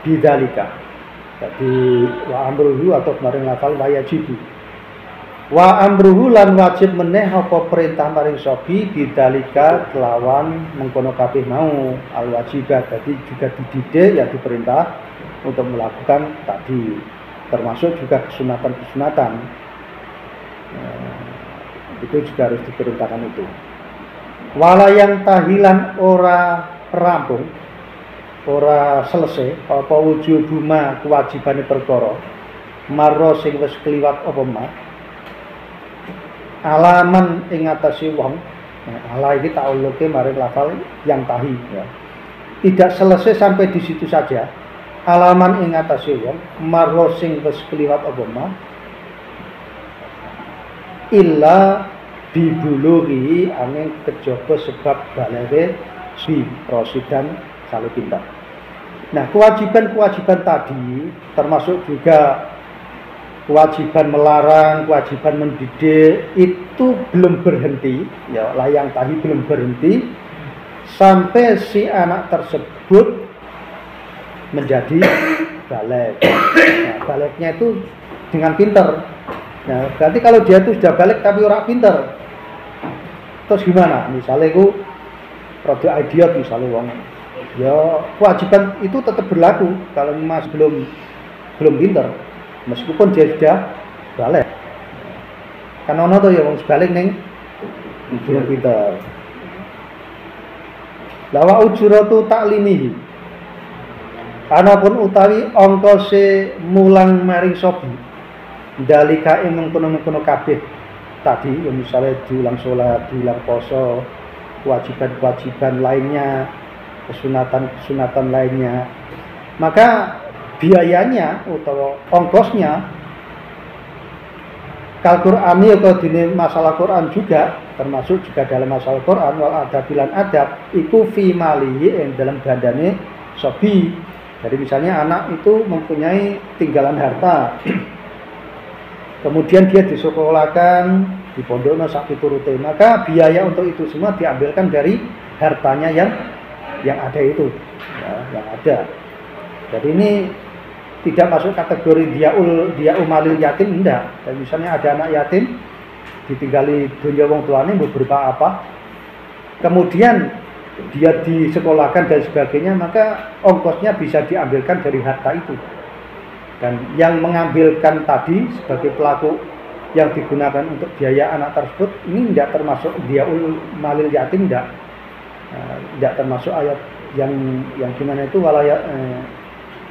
bidzalika. Jadi wa amruhu atau kemarin lafal wajibu. Wa amruhu lan wajib meneh apa perintah maring sobi bidzalika kelawan mengkono kabeh mau al wajibah. Jadi juga dididik, ya, diperintah untuk melakukan tadi, termasuk juga kesunatan. Itu juga harus diperintahkan itu. Wala yang tahilan ora rampung, ora selesai apa wujubuma kewajibane perkara marra sing wis kliwat apa mah alaman ing atase wong. Ala iki ta'alluqe maring lafal yang tahi, ya. Tidak selesai sampai di situ saja. Alaman ing atase wong marra sing wis kliwat apa mah illa bibulughi angin kejaba sebab balere si rosidan salu pintar. Nah, kewajiban-kewajiban tadi termasuk juga kewajiban melarang, kewajiban mendidik itu belum berhenti, ya, layang tahi belum berhenti sampai si anak tersebut menjadi balik. Nah, baliknya itu dengan pintar. Nah, berarti kalau dia itu sudah balik tapi orang pintar, terus gimana? Misalnya itu rada idiot, misalnya wong ya kewajiban itu tetap berlaku kalau Mas belum pinter, meskipun dia sudah balik. Kan ono to ya wong balik ning belum pinter. Lawa ujuratu taklimihi. Anapun utawi ongkose mulang maring sobi. Dalika ing mengkono-mengkono kabeh tadi, ya misalnya diulang sholat, diulang poso, kewajiban-kewajiban lainnya, kesunatan-kesunatan lainnya, maka biayanya atau ongkosnya Al-Qur'ani atau dini masalah Quran juga, termasuk juga dalam masalah Quran wal adabilan adab iku fi malihi yang dalam bandane sobi. Jadi misalnya anak itu mempunyai tinggalan harta, kemudian dia disekolahkan di pondoknya sak piturute, maka biaya untuk itu semua diambilkan dari hartanya yang ada itu, ya, yang ada. Jadi ini tidak masuk kategori dia umalil yatim, enggak. Dan misalnya ada anak yatim ditinggali dunia wong tuane berupa apa, kemudian dia disekolahkan dan sebagainya, maka ongkosnya bisa diambilkan dari harta itu. Dan yang mengambilkan tadi sebagai pelaku yang digunakan untuk biaya anak tersebut ini tidak termasuk dia umalil yatim, tidak termasuk ayat yang gimana itu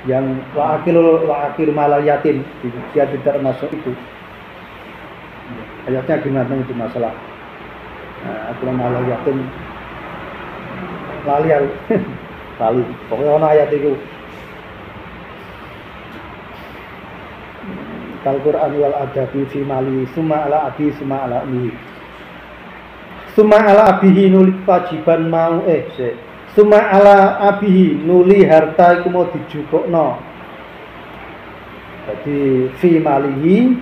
yang wa'akil malal yatim, dia tidak termasuk itu. Ayatnya gimana itu masalah akil malal yatim, lali pokoknya ono ayat itu. Al-Qur'an wal adabi fi mali summa ala abi summa ala mi summa ala abihi nulik wajiban mau summa ala abihi nuli harta iku mau dijukukno. Jadi fi malihi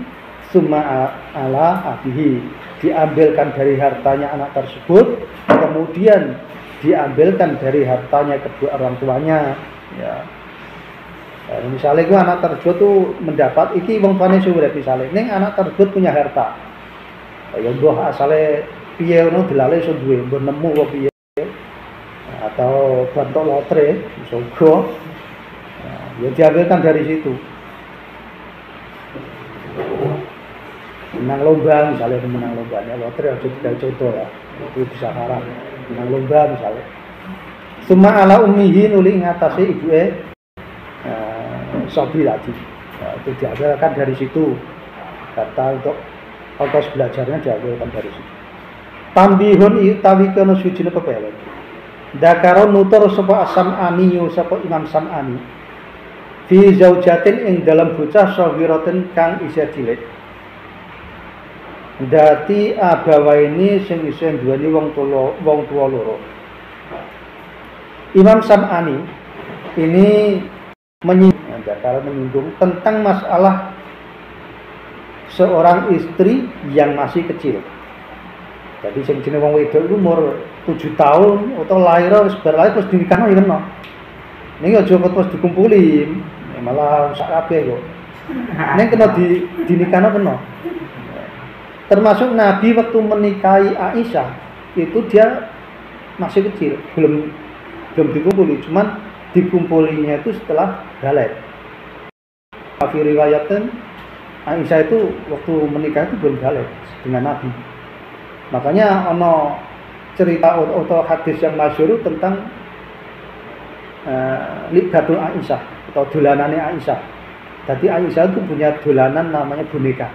summa ala abihi, diambilkan dari hartanya anak tersebut, kemudian diambilkan dari hartanya kedua orang tuanya, ya. Nah, misalnya itu anak tersebut tuh mendapat iki wong tuane suwe misalnya ning anak tersebut punya harta. Ya mbah asale piye ngono delale iso duwe, mbah nemu kok piye atau bantok lotre sogo. Nah, ya diambilkan dari situ. Menang lomba misalnya, menang lomba ya lotre aja tidak contoh ya. Itu bisa haram. Menang lomba misalnya. Suma ala ummihi nuli ngatasi ibuke sobi lagi, nah, itu diambilkan dari situ. Kata untuk ongkos belajarnya diambilkan dari situ. Tambihun itawi kono sujine pepele. Dakaron nutur sapa Sam'ani sapa Imam Sam'ani. Fi zaujatin ing dalam bocah sawiraten kang isih cilik. Dati abawaini sing isih duweni wong tuwa loro. Imam Sam'ani ini menyinggung tentang masalah seorang istri yang masih kecil. Jadi sing jenenge wong wedok umur 7 tahun atau lahir wis berlahir terus dinikahno ya kena. Ning aja terus dikumpulin, malah sak kabeh kok. Ning kena dinikahno kena. Termasuk Nabi waktu menikahi Aisyah itu dia masih kecil, belum dikumpuli, cuman dikumpulinya itu setelah balik. Fi riwayatkan Aisyah itu waktu menikah itu belum balik dengan Nabi. Makanya ono cerita atau hadis yang masyhur tentang libatul Aisyah atau dolanane Aisyah. Jadi Aisyah itu punya dolanan namanya boneka.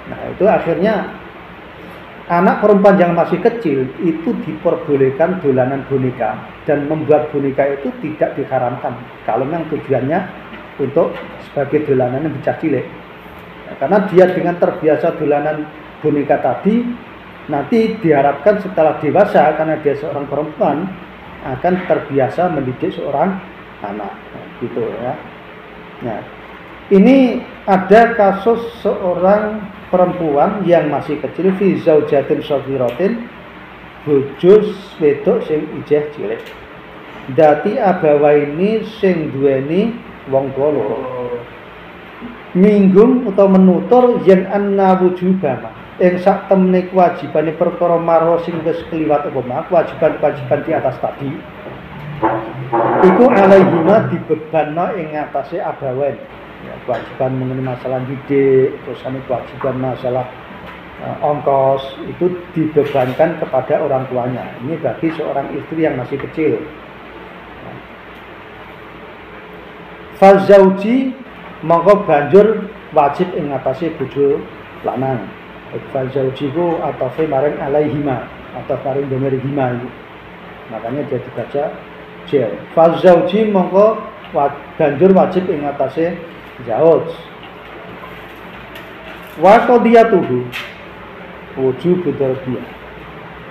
Nah itu akhirnya anak perempuan yang masih kecil itu diperbolehkan dolanan boneka, dan membuat boneka itu tidak diharamkan kalau memang tujuannya untuk sebagai dolanan yang bocah cilik. Nah, karena dia dengan terbiasa dolanan boneka tadi, nanti diharapkan setelah dewasa karena dia seorang perempuan akan terbiasa mendidik seorang anak, nah, gitu ya. Nah, ini ada kasus seorang perempuan yang masih kecil fi zaujatin shaghiratin, bojo wedok sing ijeh cilik. Dati abawaini sing duweni wong tuwa loro. Nyinggung utawa menutur yen anna wujubana ing sak temene kewajibane perkara marho sing wis kliwat apa mah kewajiban-kewajiban di atas tadi iku alaihima dibebanno ing ngatasé abawen. Ya, kewajiban mengenai masalah didik, terus kewajiban masalah ongkos itu dibebankan kepada orang tuanya. Ini bagi seorang istri yang masih kecil. Fazauji mongko banjur wajib ing ngatasé bojo lanang. Fazauji ku atafe marang alaihima atau marang domir hima itu. Makanya dia dibaca jel. Fazauji mongko banjur wajib ing ngatasé zauj. Wa qadiyatuhu wujub tarbiyah.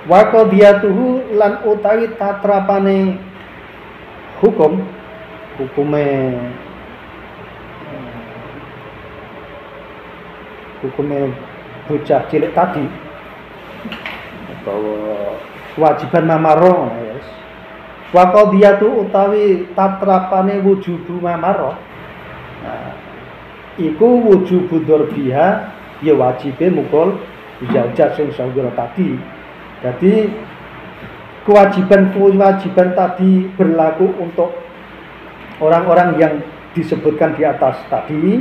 Wa qadiyatuhu lan utawi tatrapane hukume bocah cilik tadi bahwa kewajiban mamaro yes. Wa qadiyatu utawi tatrapane wujubu mamaro. Nah, iku wujubu dzarbiha ya wajibe mukul zaujah sing sawira tadi. Jadi kewajiban tadi berlaku untuk orang-orang yang disebutkan di atas tadi.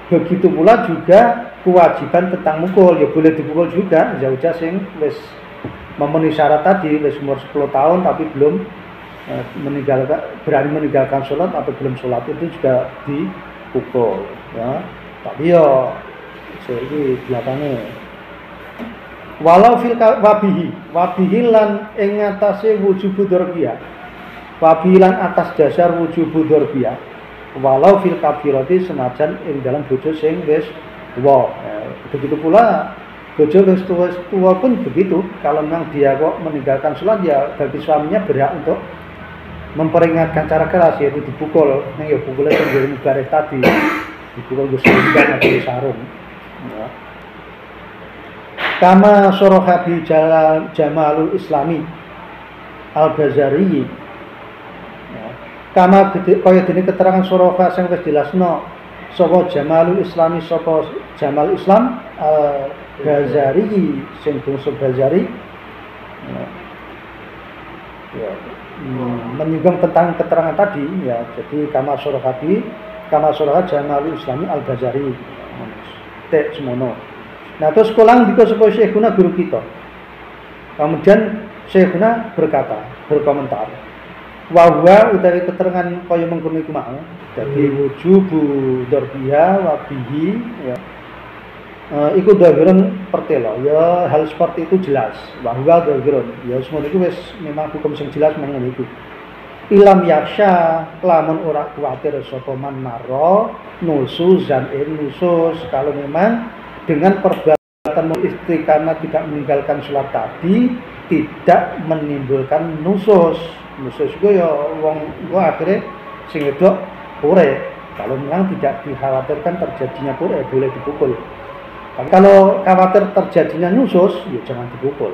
Begitu pula juga kewajiban tentang mukul, ya boleh dipukul juga zaujah sing wis memenuhi syarat tadi, wis umur 10 tahun tapi belum berani meninggalkan sholat atau belum sholat itu juga dipukul ya. Tapi ya ini belakangnya walau fil wabihi lan ing atase wujubu dzarbiyah, wabihi lan atas dasar wujubu dzarbiyah walau fil kabirati senajan ing dalam bojo sing wis tuwa. Begitu pula bojo wis tuwa pun begitu. Kalau memang dia kok meninggalkan sholat ya bagi suaminya berhak untuk memperingatkan cara keras, yaitu dipukul. Nah ya pukulnya sendiri mubarak tadi, dipukul gusung-gusung atau sarung ya. Kama sorohabi Jamalul Islami Al-Bazari ya. Kama kaya dene keterangan soroha sing wis jelasno sapa Jamalul Islami sapa Jamal Islam Al-Bazari sing bangsa Bazari ya, menyinggung tentang keterangan tadi ya. Jadi kama soroha Jamalul Islami Al-Bazari tek semono. Nah terus kulang diko sapa Syekhuna guru kita. Kemudian Syekhuna berkomentar wahwa utawi keterangan kaya mengkono iku mau dadi wujubu dzarbiyah wa bihi ya. Iku dhahirun pertelo ya, hal seperti itu jelas bahwa dhahirun ya semua itu wis memang hukum sing jelas mengenai itu. Ilam yaksha lamun ora kuwatir sapa man maro nusuzan nusus, kalau memang dengan perbuatan istri karena tidak meninggalkan sholat tadi tidak menimbulkan nusus itu ya wong gua akhirnya sing wedok pure. Kalau memang tidak dikhawatirkan terjadinya pure boleh dipukul. Tapi kalau khawatir terjadinya nusus ya jangan dipukul.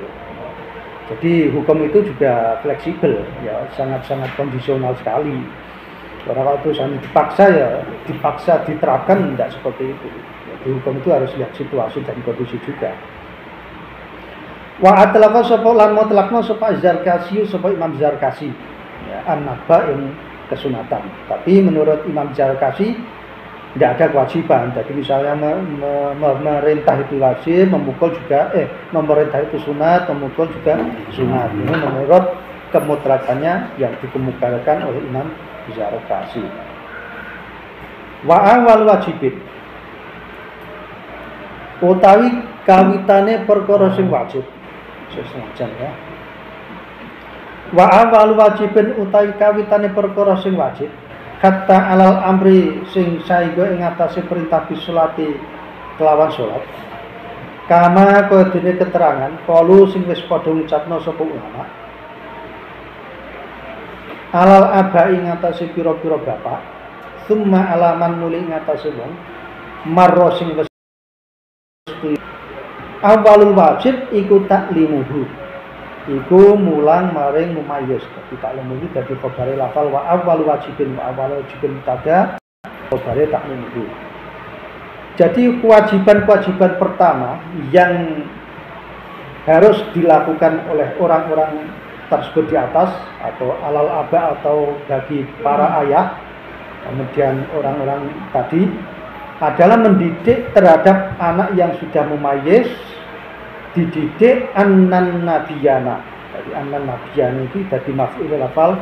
Jadi hukum itu juga fleksibel ya, sangat-sangat kondisional sekali. Kalau itu dipaksa diterapkan tidak seperti itu. Jadi hukum itu harus lihat situasi dan kondisi juga. Wa atlaqa sapa lan mutlaqna sapa Zarkasi sapa Imam Zarkasi ya, an-naba yang kesunatan. Tapi menurut Imam Zarkasi tidak ada kewajiban. Jadi misalnya memerintah itu wajib, memukul juga memerintah itu sunat, memukul juga sunat. Ini menurut kemutlakannya yang dikemukakan oleh Imam Zarkasi. Wa awal wajibin utawi kawitane perkara sing wajib. Sesajen ya. Wa awal wajibin utawi kawitane perkara sing wajib. Kata alal amri sing saengga ing atase perintah bisolati kelawan salat. Kama kaya dene keterangan kalu sing wis padha ngucapno sapa ulama. Alal abai ing atase pira-pira bapak, summa alaman muli ing atase wong marro sing wis awalul wajib iku taklimuhu. Iku mulang maring mumayyiz. Tapi taklimuhu dadi khabare lafal wa awwal wajibin wa awwal wajibin tada khabare taklimuhu. Jadi kewajiban-kewajiban pertama yang harus dilakukan oleh orang-orang tersebut di atas, atau alal aba atau bagi para ayah, kemudian orang-orang tadi adalah mendidik terhadap anak yang sudah mumayyiz, dididik annan nabiyana. Jadi annan nabiyana itu jadi maf'ul lafal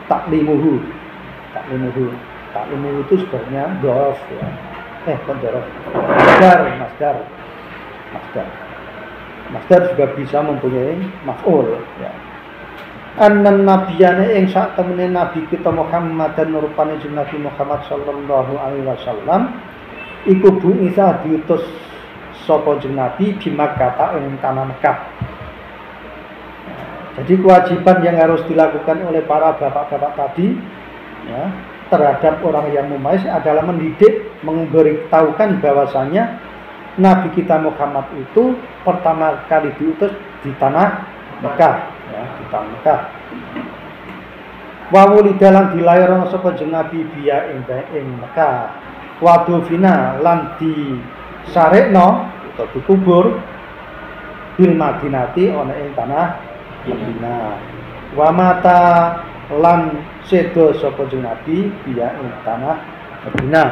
taklimuhu. Taklimuhu itu sebenarnya dhorof ya. Bukan dhorof. Masdar juga bisa mempunyai maf'ul ya. Annan nabiyana ing sak temene nabi kita Muhammad dan rupane Nabi Muhammad sallallahu alaihi wasallam iku bu'itsa diutus sapa jeneng Nabi di Makkah ing tanah Mekah. Jadi kewajiban yang harus dilakukan oleh para bapak-bapak tadi ya, terhadap orang yang mumayyiz adalah mendidik, memberitahukan bahwasanya Nabi kita Muhammad itu pertama kali diutus di tanah Mekah ya, di tanah Mekah. Wa wulidalan dilairana sapa jeneng Nabi biya ing Mekah. Wadufina lan di sarekno atau dikubur bil Madinati ana ing tanah Madinah. Wa mata lan sedo sapa jeneng Nabi biya ing tanah Madinah.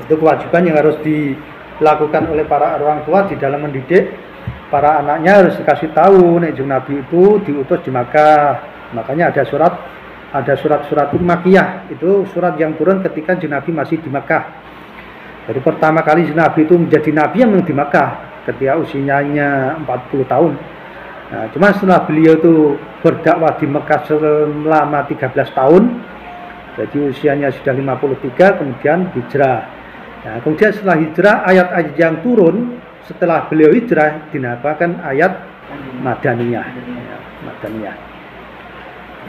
Itu kewajiban yang harus dilakukan oleh para orang tua di dalam mendidik para anaknya, harus dikasih tahu nek jeneng Nabi itu diutus di Makkah. Makanya ada surat-surat Makkiyah, itu surat yang turun ketika Nabi masih di Makkah. Jadi pertama kali Nabi itu menjadi Nabi yang di Makkah ketika usianya 40 tahun. Nah, cuma setelah beliau itu berdakwah di Makkah selama 13 tahun, jadi usianya sudah 53, kemudian hijrah. Nah, kemudian setelah hijrah, ayat-ayat yang turun setelah beliau hijrah dinamakan ayat Madaniyah. Madaniyah.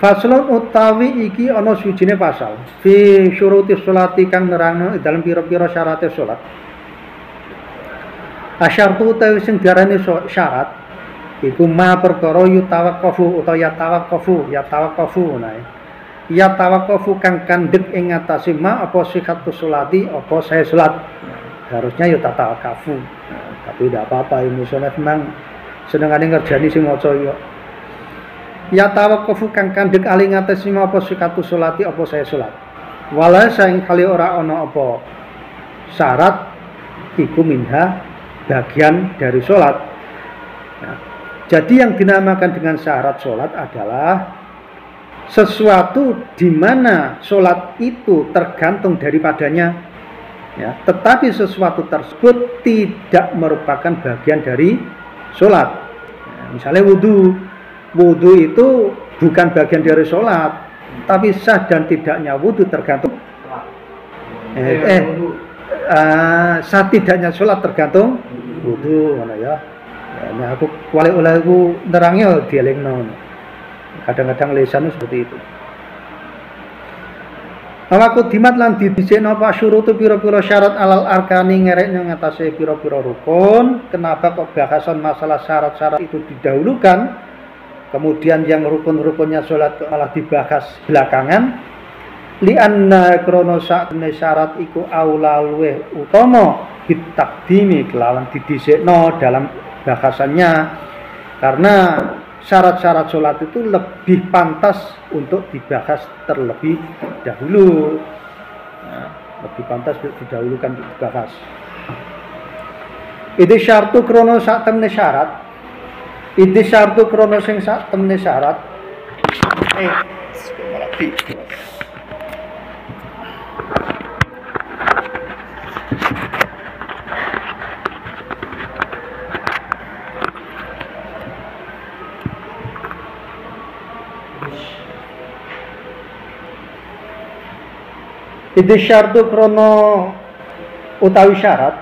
Faslun utawi iki ana suwijine pasal fi syuruti sholati kang nerangno dalam pira-pira syarat salat. Asyartu utawi sing diarani syarat iku ma perkara yutawaqqafu utawa yatawaqqafu nah. Yatawaqqafu kang kandhek ing ngatasé ma apa sihatu sholati apa saya salat. Harusnya yatawaqqafu. Tapi tidak apa-apa, ini sunat memang senengane ngerjani sing maca yo. Ya tawaqqafu kang kandhek ali ngatasi apa sikatu sholati apa saya salat. Wala saing kali ora ana apa syarat iku minha bagian dari salat. Nah, jadi yang dinamakan dengan syarat salat adalah sesuatu di mana salat itu tergantung daripadanya. Ya, tetapi sesuatu tersebut tidak merupakan bagian dari salat. Ya, misalnya wudu itu bukan bagian dari sholat, tapi sah dan tidaknya wudu tergantung sah tidaknya sholat tergantung wudu, mana ya? Nah, aku kuali oleh aku nerangnya dielingno. Kadang-kadang lisan seperti itu. Awaku dimat lan didhisikno apa syurutu pira-pira syarat alal arkani ngerekne ngatasé pira-pira rukun. Kenapa kok bahasan masalah syarat-syarat itu didahulukan? Kemudian yang rukun-rukunnya sholat malah dibahas belakangan. Lianna krono sakmene syarat iku aula luweh utama ditakdimi kelawan didhisikno dalam bahasannya, karena syarat-syarat sholat itu lebih pantas untuk dibahas terlebih dahulu. Nah, lebih pantas didahulukan untuk dibahas. Itu syartu krono sakmene syarat. Ini syartu krono sing sak temene syarat. Ini syartu krono utawi syarat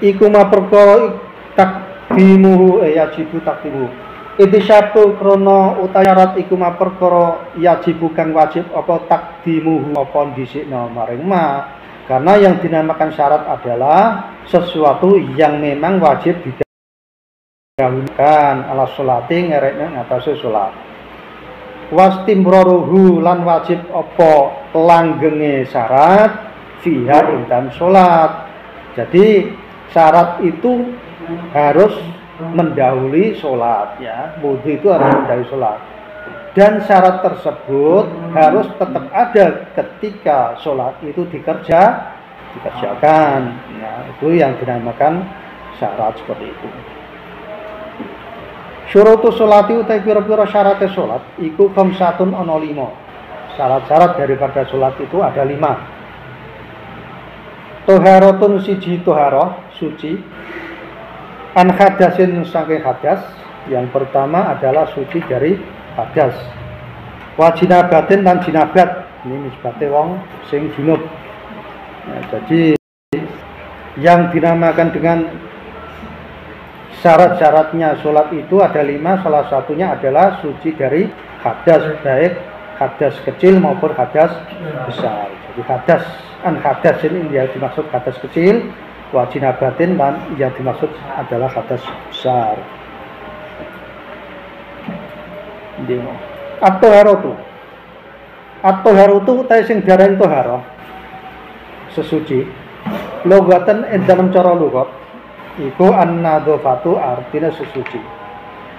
iku maperkara takdimuhu yajibu takdimuhu. Itu syartu krono utawi syarat iku ma perkara yajibu kang wajib apa takdimuhu apa dhisikno maring ma. Karena yang dinamakan syarat adalah sesuatu yang memang wajib didahulukan ala sholati ngerekne ngatasé salat. Wastimroruhu lan wajib apa langgenge syarat fiha ing dalam salat. Jadi syarat itu harus mendahului sholat ya. Wudhu itu harus mendahului sholat. Dan syarat tersebut harus tetap ada ketika sholat itu dikerjakan. Nah, itu yang dinamakan syarat seperti itu. Syurutu sholati utai pira-pira syaratnya sholat iku khamsatun ana 5. Syarat-syarat daripada sholat itu ada 5. Toharatun siji toharoh suci, an hadasin saking hadas. Yang pertama adalah suci dari hadas. Wa jinabatin dan jinabat, ini nisbate wong sing junub. Nah, jadi yang dinamakan dengan syarat-syaratnya sholat itu ada 5, salah satunya adalah suci dari hadas, baik hadas kecil maupun hadas besar. Jadi hadas, an hadas ini yang dimaksud hadas kecil, wajinabatin dan yang dimaksud adalah hadas besar. At-toharotu, at-toharotu utai sing diarani toharoh sesuci, logatan dalam cara lugat iku an-nadzafatu artinya sesuci.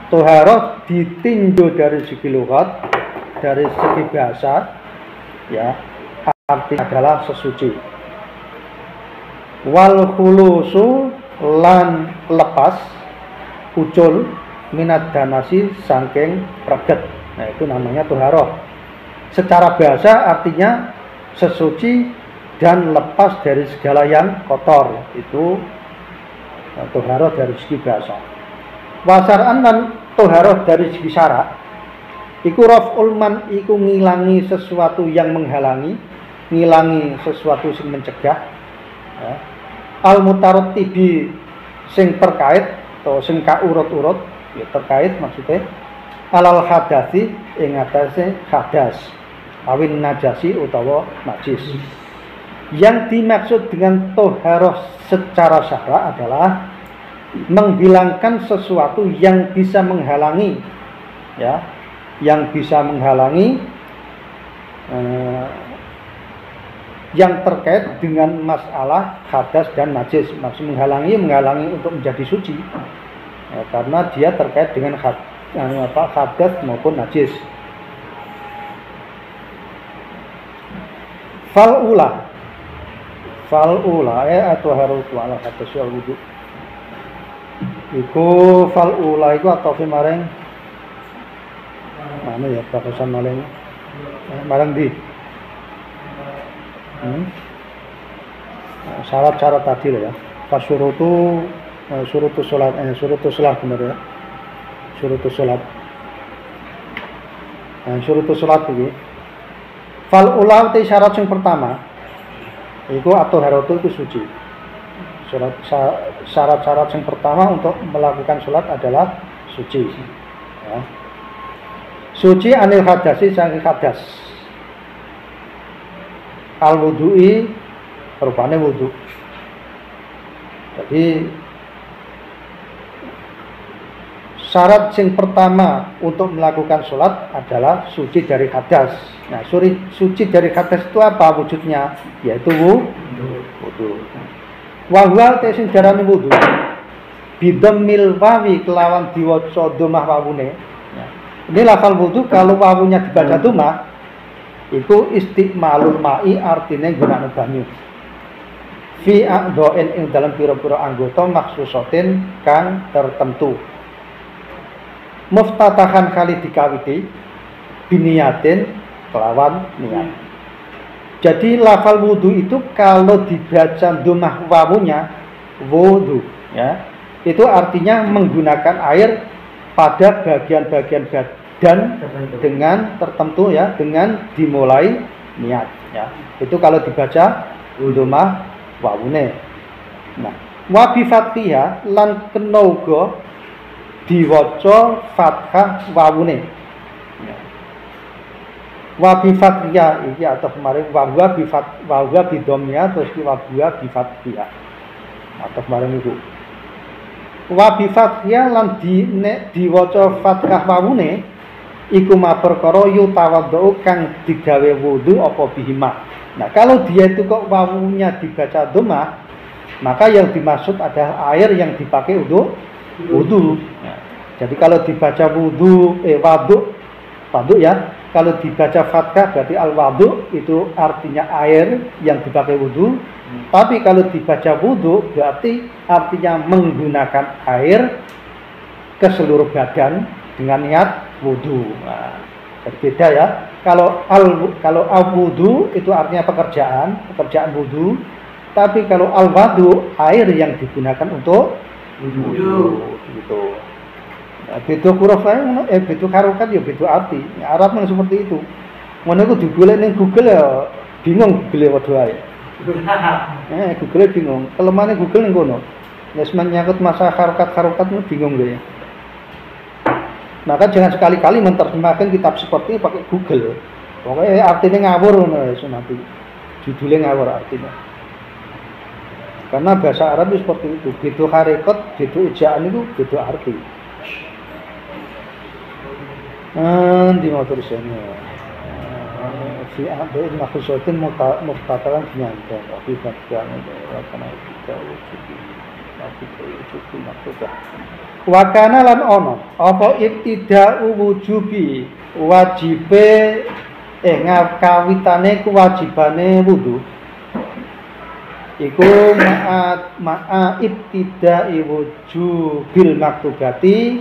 Toharoh ditinjau dari segi lugat, dari segi bahasa ya, artinya adalah sesuci. Wal khulusu lan lepas ucul minat danasi sangking preget. Nah, itu namanya toharoh. Secara bahasa artinya sesuci dan lepas dari segala yang kotor. Itu toharoh dari segi bahasa. Wasar'an lan toharoh dari segi syarak iku raf'ul man iku ngilangi sesuatu yang menghalangi, ngilangi sesuatu yang mencegah ya. Al mutarattibi sing terkait atau sing kaurut-urut ya, terkait maksudnya alal hadasi ing atase hadas awin najasi utawa najis. Yang dimaksud dengan toharoh secara syara adalah menghilangkan sesuatu yang bisa menghalangi ya, yang bisa menghalangi yang terkait dengan masalah hadas dan najis. Maksud menghalangi untuk menjadi suci ya, karena dia terkait dengan hadas maupun najis. Fal'ula atau harutu ala hadas wal wudu iku fal'ula iku atau maring mana ya bakasan maling marang di syarat-syarat tadi loh ya. Fasyurutu surutu sholat benar ya, surutu sholat ini fal ulah te syarat yang pertama itu atau harotu itu suci. Syarat-syarat yang pertama untuk melakukan sholat adalah suci ya. Suci anil hadasi sangi hadas al wudu'i rupane wudu. Jadi syarat yang pertama untuk melakukan sholat adalah suci dari hadas. Nah, suci dari hadas itu apa wujudnya? Yaitu wudu. Wahwa tesin darani wudu bidammil wawi kelawan diwaca dhammah wawune. Ini lafal wudu kalau wawunya dibaca dhammah itu istiqmalul ma'i artinya gunaan banyu fi a'dha'in ing dalam pira-pira anggota maksusatin kang tertentu muftatahan kali dikawiti biniyatin kelawan niat. Jadi lafal wudu itu kalau dibaca dhammah wawunya wudu ya, itu artinya menggunakan air pada bagian-bagian badan dengan tertentu ya, dengan dimulai niat ya. Itu kalau dibaca dhammah wawune. Nah, wa bi fathiyah lan kena uga diwaca fathah wawune. Wa bi fathiyah iki atau kemarin wa bi dhammiyah terus wa bi fathiyah. Atau kemarin itu. Wa bi fathiyah lan diwaca fathah wawune iku ma perkara yutawaddu kang digawe wudu apa bihima. Nah, kalau dia itu kok wawunya dibaca dhammah, maka yang dimaksud adalah air yang dipakai untuk wudu. Nah, jadi kalau dibaca waduk ya, kalau dibaca fathah berarti al-waduk itu artinya air yang dipakai wudu. Tapi kalau dibaca wudu berarti artinya menggunakan air ke seluruh badan dengan niat wudu. Nah, berbeda ya. Kalau al-wudu itu artinya pekerjaan wudu. Tapi kalau al-wadu air yang digunakan untuk wudu gitu. Nah, beda huruf beda harokat ya beda arti. Arab memang seperti itu. Ngono iku digolek ning Google ya bingung Google waduh ae. Google bingung. Kelemahannya Google ning kono. Nek menyangkut masalah harokat bingung deh. Maka jangan sekali-kali menerjemahkan kitab seperti ini pakai Google. Pokoknya artinya ngawur nanti. Judulnya ngawur artinya. Karena bahasa Arab itu seperti itu. Beda harokat, beda ejaan itu beda arti. Di motor sini. Si ada maksudatin muftatalan nyanta. Tapi bagian karena kita wujud maksudah. Wakana lan ono apa ibtida'u wujubi wajibe ngakawitane kewajibane wudu iku ma'a ibtida'i wujubil maktubati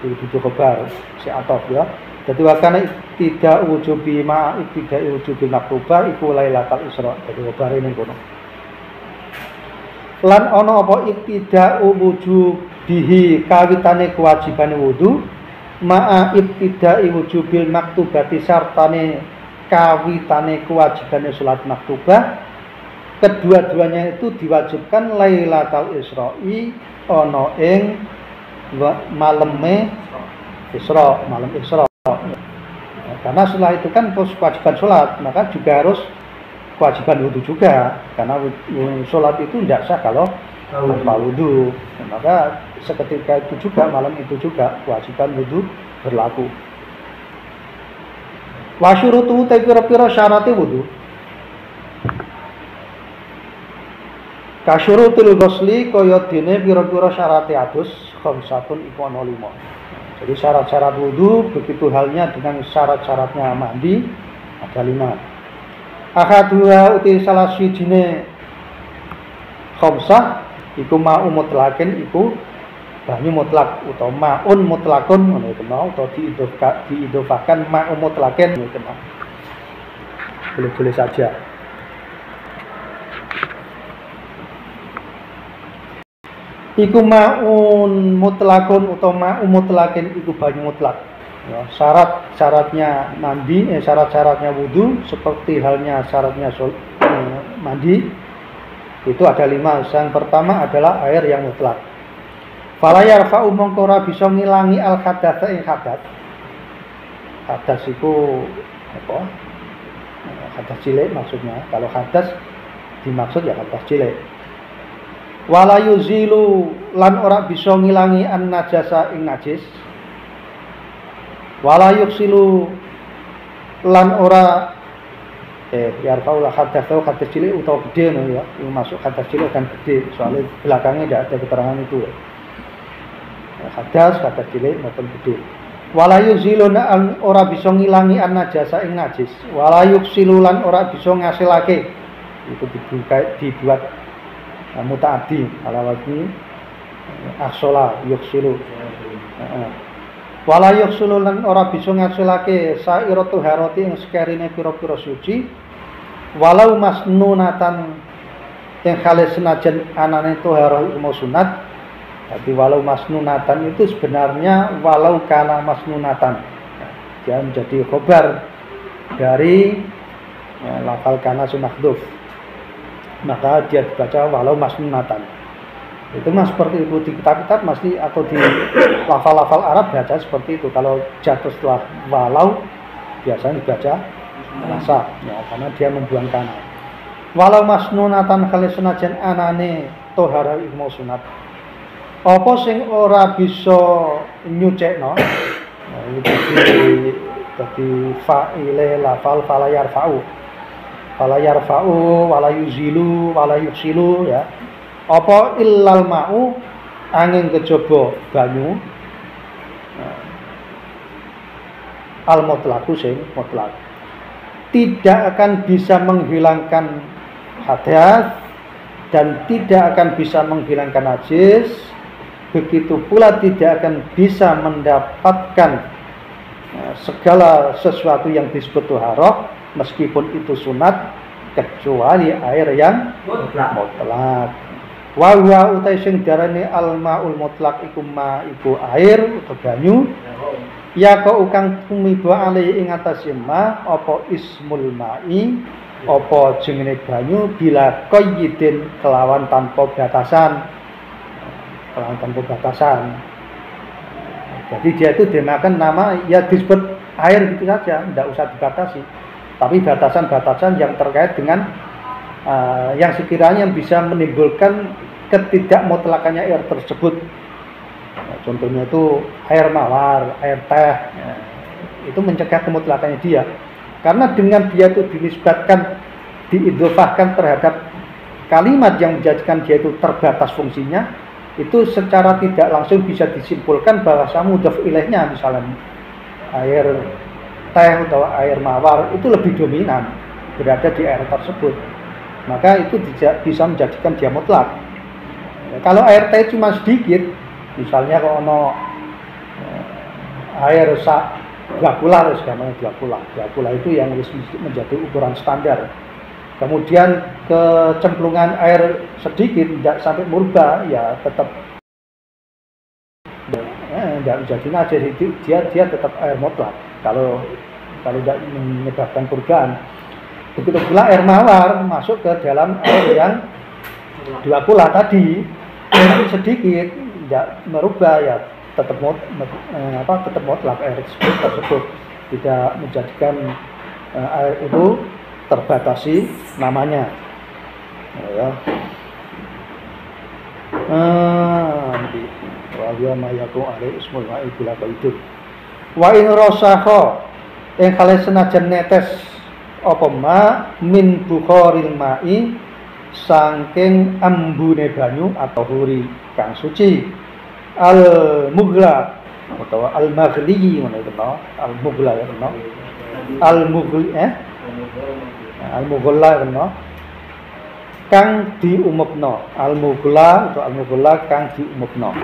itu khabar si atof ya. Jadi wakana ibtida'u wujubi ma'a ibtida'i wujubil maktubah iku lailatul isra. Jadi khabar ini kono. Lan ono apa ibtida'u wujubihi kawitane kewajibane wudu ma'a ibtida'i wujubil maktubati sartane kawitane kewajibane salat maktubah. Kedua-duanya itu diwajibkan lailatul isra'i ono ing maleme malam Isra. Karena setelah itu kan kewajiban salat, maka juga harus kewajiban wudu juga, karena sholat itu tidak sah kalau tanpa wudu. Maka seketika itu juga, malam itu juga kewajiban wudu berlaku. Wa syurutu te pira-pira syaratnya wudu. Kasyurutul ghusli kaya dene pira-pira syaratnya adus khamsatun iku ana 5. Jadi syarat-syarat wudu begitu halnya dengan syarat-syaratnya mandi ada 5. Akadua uti salah sijine khamsah iku ma'u mutlakin iku banyu mutlak utawa ma'un mutlakun ngono iku mau utawa diidofahkan ma'u mutlakin ngono mau. Boleh-boleh saja. Iku ma'un mutlakun utawa ma'u mutlakin iku banyu mutlak. Ya, syarat-syaratnya mandi, syarat-syaratnya wudu seperti halnya syaratnya mandi itu ada 5. Yang pertama adalah air yang mutlak. Fala yarfa'u mongko ora bisa ngilangi al hadatsa ing hadas. Hadas iku apa? Hadas cilik maksudnya. Kalau hadas dimaksud ya hadas cilik. Wala yuzilu lan ora bisa ngilangi an najasa ing najis. Wala yuksilu lan ora yarfa'ul hadatsa hadas cilik utawa gede no ya. Ini masuk hadas cilik dan gede, soalnya belakangnya tidak ada keterangan itu. Hadas cilik maupun gede. Wala yuzilu lan ora bisa ngilangi an najasa ing najis. Wala yuksilu lan ora bisa ngasilake. Itu dibuat mutaaddi ala wazni ahsola yuksilu. Wala yuksulu lan ora bisa ngasilake sairatu harati ing sekerine pira-pira suci walau masnunatan yang khale senajan anane toharo iku sunat. Tapi walau masnunatan itu sebenarnya walau kana masnunatan. Dia menjadi khobar dari lafal kana sumahdhuf. Maka dia dibaca walau masnunatan. Itu mas seperti itu di kitab-kitab masih atau di lafal-lafal Arab baca seperti itu. Kalau jatuh setelah walau biasanya dibaca rasa ya, karena dia membuang kana. Walau masnunatan kali senajan anane tohara ilmu sunat. Apa sing ora bisa nyucekno? Nah, ini jadi fa'ile lafal fala yarfa'u. Fala yarfa'u wala yuzilu wala yuksilu ya. Apa illal ma'u angin kejaba banyu al-mutlaqu sing mutlak tidak akan bisa menghilangkan hadas dan tidak akan bisa menghilangkan najis, begitu pula tidak akan bisa mendapatkan segala sesuatu yang disebut taharah meskipun itu sunat kecuali air yang mutlak. Wa huwa utai sing darane al-maul mutlak iku ma iku air utawa banyu ya kok ukang tumiba alai ing atase ma apa ismul ma'i apa jenenge banyu bila qayyidin kelawan tanpa batasan. Jadi dia itu dimakan nama ya disebut air gitu saja, tidak usah dibatasi. Tapi batasan-batasan yang terkait dengan yang sekiranya bisa menimbulkan ketidakmutlakannya air tersebut. Contohnya itu air mawar, air teh, itu mencegah kemutlakannya dia. Karena dengan dia itu dinisbatkan, diidhofahkan terhadap kalimat yang menjadikan dia itu terbatas fungsinya, itu secara tidak langsung bisa disimpulkan bahwa mudhaf ilaihnya misalnya air teh atau air mawar itu lebih dominan berada di air tersebut. Maka itu bisa menjadikan dia mutlak. Kalau air teh cuma sedikit, misalnya kalau ono air glakula, glakula itu yang menjadi ukuran standar. Kemudian kecemplungan air sedikit tidak sampai murba, ya tetap tidak menjadi najis, itu dia tetap air mutlak. Kalau tidak menyebabkan purgaan. Begitu pula air mawar masuk ke dalam air yang glakula tadi, sedikit tidak merubah, ya tetap mutlak air tersebut tidak menjadikan air itu terbatasi namanya. Ya. Wa mayaku alai ismul ma'i bila qaidun. Wa in rasakha ing kale senajan netes apa ma min bukharil ma'i saking embune banyu atau huri kang suci al mughla utawa al maghli ngono itu no al mughla ya no al mughli al mughla no kang diumumno al mughla atau al mughla kang diumumno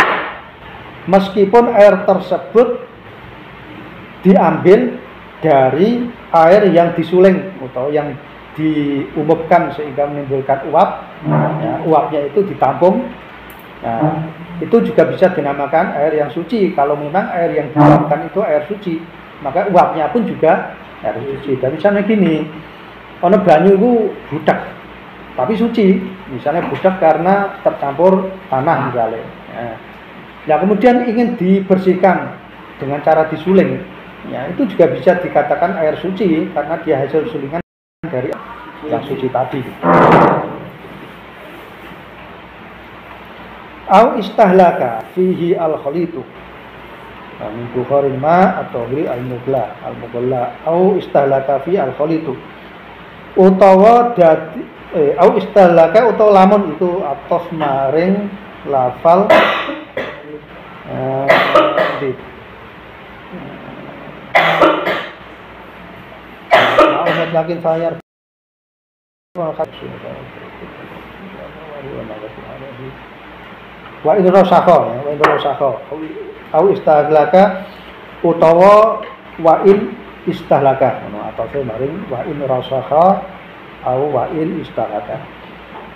meskipun air tersebut diambil dari air yang disuling atau yang diumumkan sehingga menimbulkan uap, ya, uapnya itu ditampung. Nah, itu juga bisa dinamakan air yang suci. Kalau memang air yang diuapkan itu air suci, maka uapnya pun juga air suci. Dan misalnya gini, ono banyu itu budak, tapi suci. Misalnya budak karena tercampur tanah misalnya. Nah, kemudian ingin dibersihkan dengan cara disuling, ya itu juga bisa dikatakan air suci karena dia hasil sulingan dari yang suci tadi. Au istahlaka fihi al-khalitu min bukharil ma atau al-mughla au istahlaka fi al-khalitu utawa dadi au istahlaka utawa lamun itu atof maring lafal lakin fayar wa in rasakha au istahlaka utawa wa in istahlaka atau maring wa in rasakha au wa in istahlaka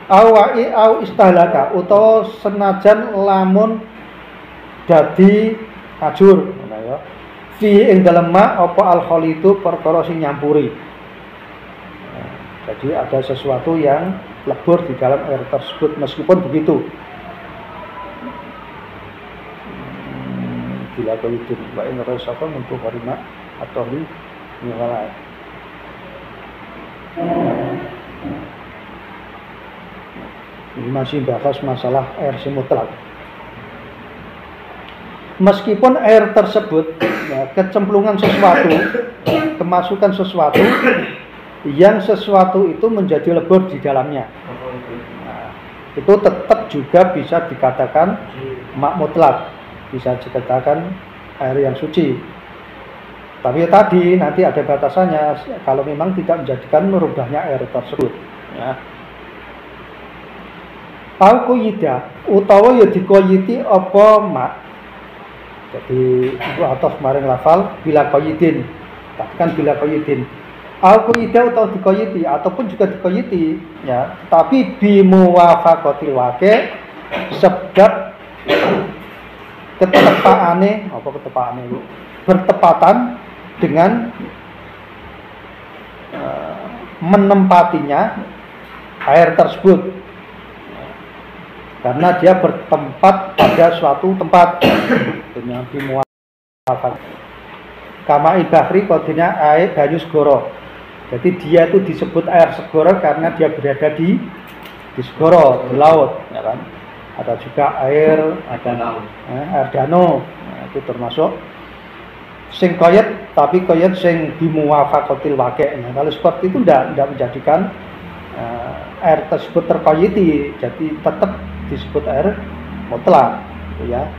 au istahlaka utawa senajan lamun dadi ajur ya fi ing dalem ma apa al-khalitu perkara sing nyampuri. Jadi ada sesuatu yang lebur di dalam air tersebut meskipun begitu. Bila qaidun wa in rasaka min bukharima atau li nyala. Ini masih bahas masalah air mutlak. Meskipun air tersebut ya, kecemplungan sesuatu, kemasukan sesuatu yang sesuatu itu menjadi lebur di dalamnya, nah, itu tetap juga bisa dikatakan mak mutlak, bisa dikatakan air yang suci. Tapi ya tadi nanti ada batasannya kalau memang tidak menjadikan merubahnya air tersebut. Ya. Au quyida utawa ya dikoyiti apa mak. Jadi itu atas kemarin lafal bila koyidin. Tapi kan bila koyidin. Au quyida utawa dikoyiti ataupun juga dikoyiti ya, tapi bimuwafaqatil waqi sebab ketepatane apa ketepatane itu bertepatan dengan menempatinya air tersebut karena dia bertempat pada suatu tempat dengan bimuwafaq kama ibahri kodenya air banyu segoro. Jadi dia itu disebut air segoro karena dia berada di segoro, di laut ya kan. Ada juga air danau. Nah, itu termasuk sing koyet, tapi koyet sing bimuwafaqatil waqi'. Nah, kalau seperti itu tidak menjadikan air tersebut terkoyiti, jadi tetap disebut air mutlak ya.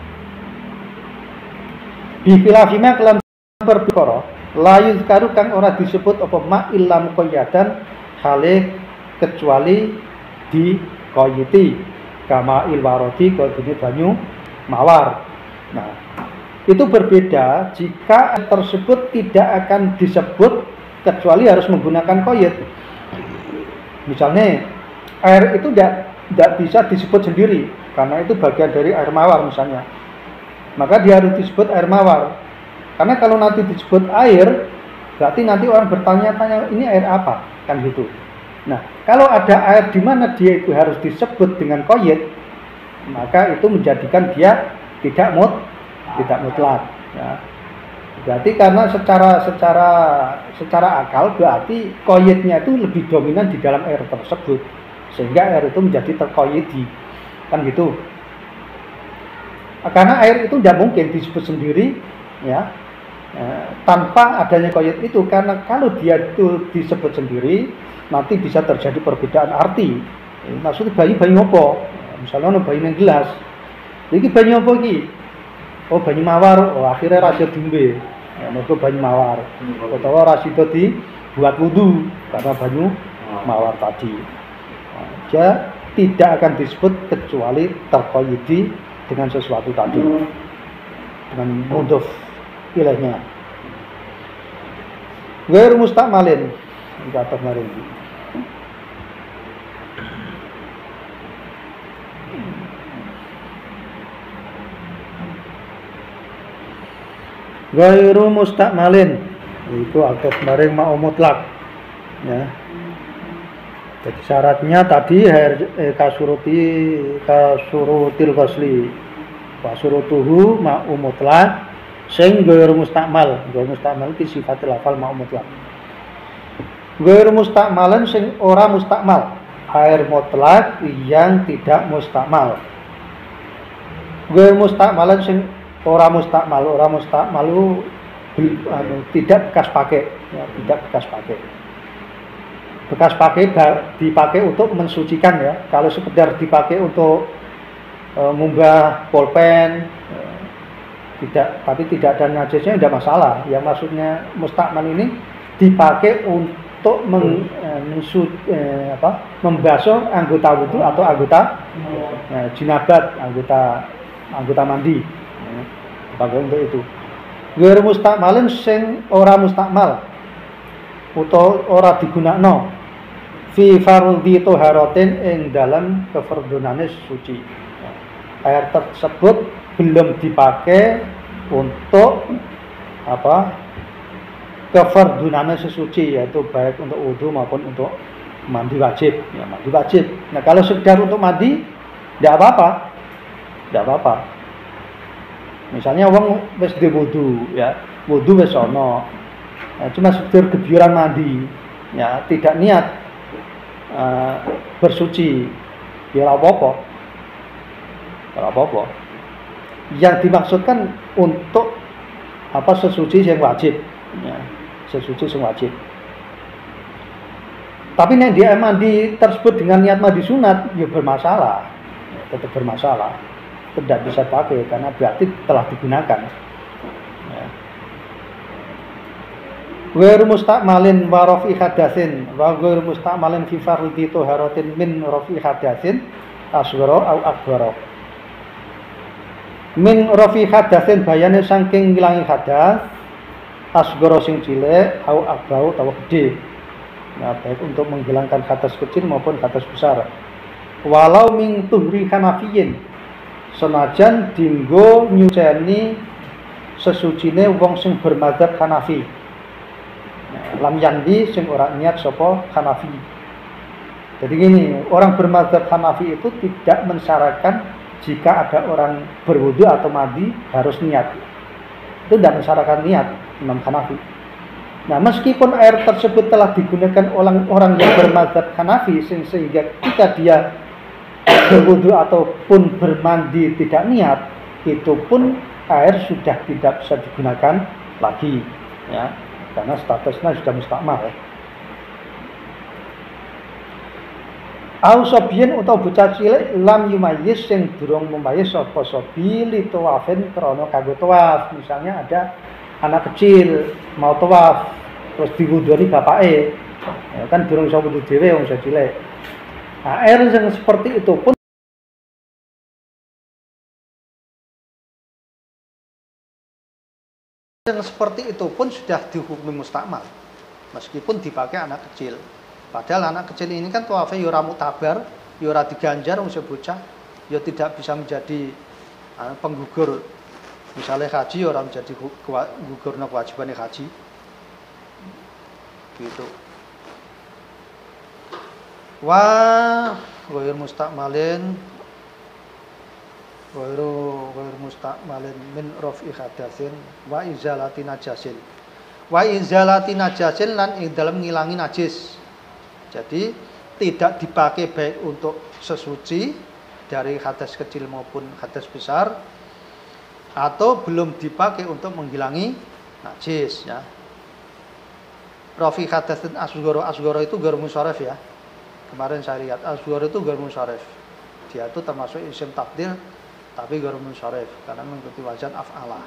Bi khilafima kelan perkara layu karu kang ora disebut apa ma illa muqayyadan hale kecuali di koyiti kama ilwarodi kodine banyu mawar. Nah, itu berbeda jika tersebut tidak akan disebut kecuali harus menggunakan koyit. Misalnya air itu tidak bisa disebut sendiri karena itu bagian dari air mawar misalnya, maka dia harus disebut air mawar. Karena kalau nanti disebut air, berarti nanti orang bertanya-tanya ini air apa, kan gitu. Nah, kalau ada air di mana dia itu harus disebut dengan koyit, maka itu menjadikan dia tidak mutlak. Ya. Berarti karena secara akal berarti koyitnya itu lebih dominan di dalam air tersebut, sehingga air itu menjadi terkoyiti, kan gitu. Karena air itu tidak mungkin disebut sendiri, ya. Tanpa adanya koyit itu, karena kalau dia itu disebut sendiri nanti bisa terjadi perbedaan arti. Maksudnya banyu apa? Misalnya ada banyu yang gelas, ini banyu apa ini? Oh banyu mawar, oh akhirnya rasa dimbe, itu banyu mawar. Atau rasa itu dibuat wudu karena banyu mawar tadi. Dia tidak akan disebut kecuali terkoyiti dengan sesuatu tadi, dengan mudhof ilahnya. Ghair mustakmalin kata kemarin. Ghairu mustakmalin itu akad kemarin mau mutlak ya. Jadi syaratnya tadi kasurutil ghusli wa surutuhu ma'u mutlak sing ghairu mustakmal. Ghairu mustakmal itu sifatil lafal ma'u mutlak. Ghairu mustakmalan sing ora mustakmal, air mutlak yang tidak mustakmal. Ghairu mustakmalan sing ora mustakmal tidak bekas pakai ya, tidak bekas pakai. Bekas pakai dipakai untuk mensucikan ya. Kalau sekedar dipakai untuk munggah pulpen tapi tidak ada najisnya tidak masalah. Yang maksudnya mustakmal ini dipakai untuk membasuh anggota wudu atau anggota jinabat, anggota mandi. Pakai untuk itu. Ghairu mustakmalin sing ora mustakmal utawa ora digunakno fi fardhi thaharatin ing dalam kefardunane suci. Air tersebut belum dipakai untuk kefardunane sesuci, yaitu baik untuk wudu maupun untuk mandi wajib. Ya, mandi wajib. Nah, kalau sekedar untuk mandi tidak apa-apa. Misalnya wong wis wudu ya, wudu wis ana. Nah, cuma sekedar kebiuran mandi, ya tidak niat bersuci, ya ora apa-apa. Yang dimaksudkan untuk sesuci yang wajib, ya, sesuci yang wajib. Tapi nek dia mandi tersebut dengan niat mandi sunat, ya bermasalah, tetap bermasalah. tidak bisa pakai karena berarti telah digunakan. Ya. Ghairu musta'malin wa rafi hadatsin wa ghairu musta'malin fi fardhi taharatin min rafi hadatsin asghara au akbara. Min rafi hadatsin bayane saking ngilangi hadas asghara sing cilik au akbara utawa gede. Nah, baik untuk menghilangkan hadas kecil maupun hadas besar. Walau min tuhri hanafiyin senajan dinggo nyuceni sesucine wong sing bermadzhab Hanafi. Lam yandi sing ora niat sapa Hanafi. Jadi gini, orang bermadzhab Hanafi itu tidak mensyaratkan jika ada orang berwudu atau mandi harus niat. Itu tidak mensyaratkan niat Imam Hanafi. Nah, meskipun air tersebut telah digunakan oleh orang yang bermadzhab Hanafi sehingga ketika dia berwudu ataupun bermandi tidak niat, itu pun air sudah tidak bisa digunakan lagi, ya, karena statusnya sudah mustakmal. Au sobiyin utawa bocah cilik lam yumayyiz sing durung mumayyiz sapa sobi li tawafin krana kanggo tawaf. Misalnya ada anak kecil mau tawaf terus diwudoni bapake, ya, kan durung iso wudu dhewe wong cilik. Nah, air yang seperti itu pun sudah dihukumi mustakmal meskipun dipakai anak kecil. Padahal anak kecil ini kan tawafnya ya ora muktabar, ya ora diganjar wong bocah, ya tidak bisa menjadi penggugur. Misalnya haji ya ora menjadi gugurna kewajiban haji. Gitu. Wa ghairu mustakmalin min raf'i hadatsin wa izalati najasin. Wa izalati najasin lan ing dalem ngilangi najis. Jadi tidak dipakai baik untuk sesuci dari hadas kecil maupun hadas besar, atau belum dipakai untuk menghilangi najis, ya. Rafi hadatsin asghara itu ghairu musyarraf, ya. Kemarin saya lihat asghar itu ghairu musyarraf. Dia itu termasuk isim takdir tapi ghairu musyarraf karena mengikuti wazan af'ala.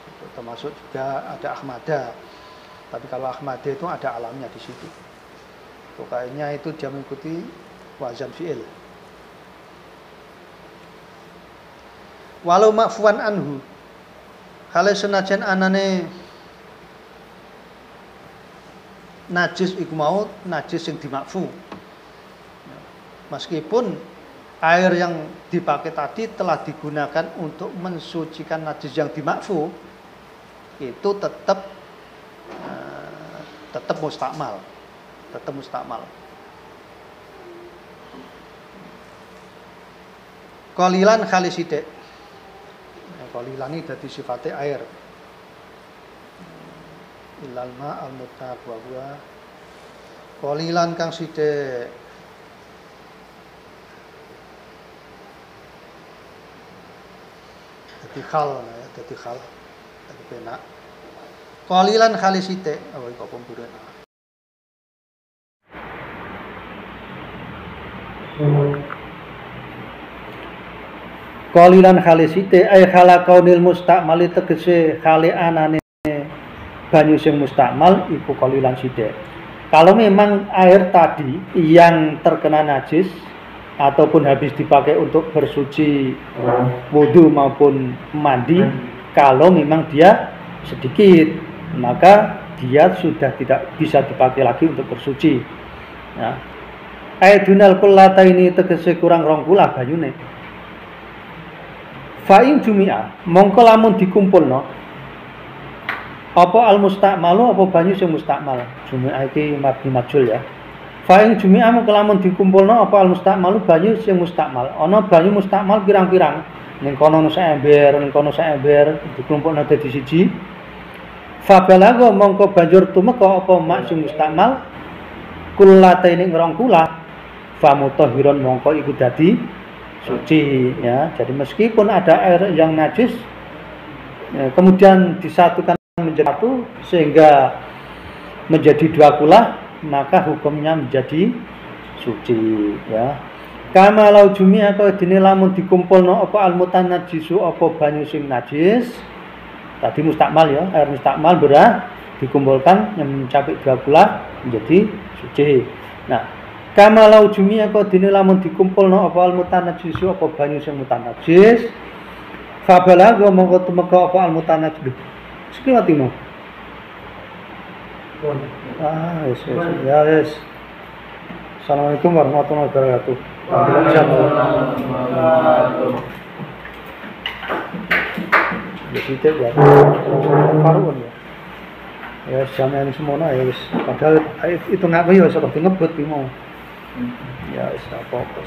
Itu termasuk juga ada ahmada. Tapi kalau ahmada itu ada alamnya di situ. Itu kayaknya itu dia mengikuti wazan fi'il. Walau ma'fuwan anhu. Hale senajan anane najis iku mau najis yang dimakfu. Meskipun air yang dipakai tadi telah digunakan untuk mensucikan najis yang dimakfu, itu tetap mustakmal, Qalilan khaliside. Qalilan ini dadi sifatnya air. Ilal ma al mutlaq wa huwa qalilan kang sithik. Dadi khal, dadi penak. Qalilan khalisite, oh kok pemburuan. Qalilan khalisite ay khala kaunil mustakmali tegese khali anane banyu sing mustakmal iku qalilan sithik. Kalau memang air tadi yang terkena najis ataupun habis dipakai untuk bersuci wudu maupun mandi, kalau memang dia sedikit, maka dia sudah tidak bisa dipakai lagi untuk bersuci. Ya. Aidunal kullata ini tegese kurang 2 kula banyune. Fa'in jumi'a mongko lamun dikumpulno apa al mustakmalu apa banyu sing mustakmal. Jumi'a iki mabni majhul, ya. Fa'in jumi'a mongko lamun dikumpulno apa al mustakmalu banyu sing mustakmal. Ana banyu mustakmal pirang-pirang, ning kono saember, ning kono saember dikumpulno dadi siji. Fabalago mongko banjur tumeka apa mak sing mustakmal kullataini 2 kula famutahhiron mongko iku dadi suci, ya. Jadi meskipun ada air yang najis, ya, kemudian disatukan menjadi satu sehingga menjadi 2 kula, maka hukumnya menjadi suci, ya. Kama lau jumi'a kaya dene lamun dikumpulno apa almutanajjisu apa banyu sing najis. Tadi mustakmal ya, air mustakmal berah dikumpulkan yang mencapai 2 kula menjadi suci. Nah, kama lau jumi'a kaya dene lamun dikumpulno apa almutanajjisu apa banyu sing mutanajis. Fabala gua mongko tumeka apa almutanajjis. Sekliwati mau. Yes. Assalamualaikum warahmatullahi wabarakatuh. Kita buat paruan ya. Ya sama ini semua ya wis. Padahal itu nggak ya seperti ngebut mau. Ya wis apa-apa.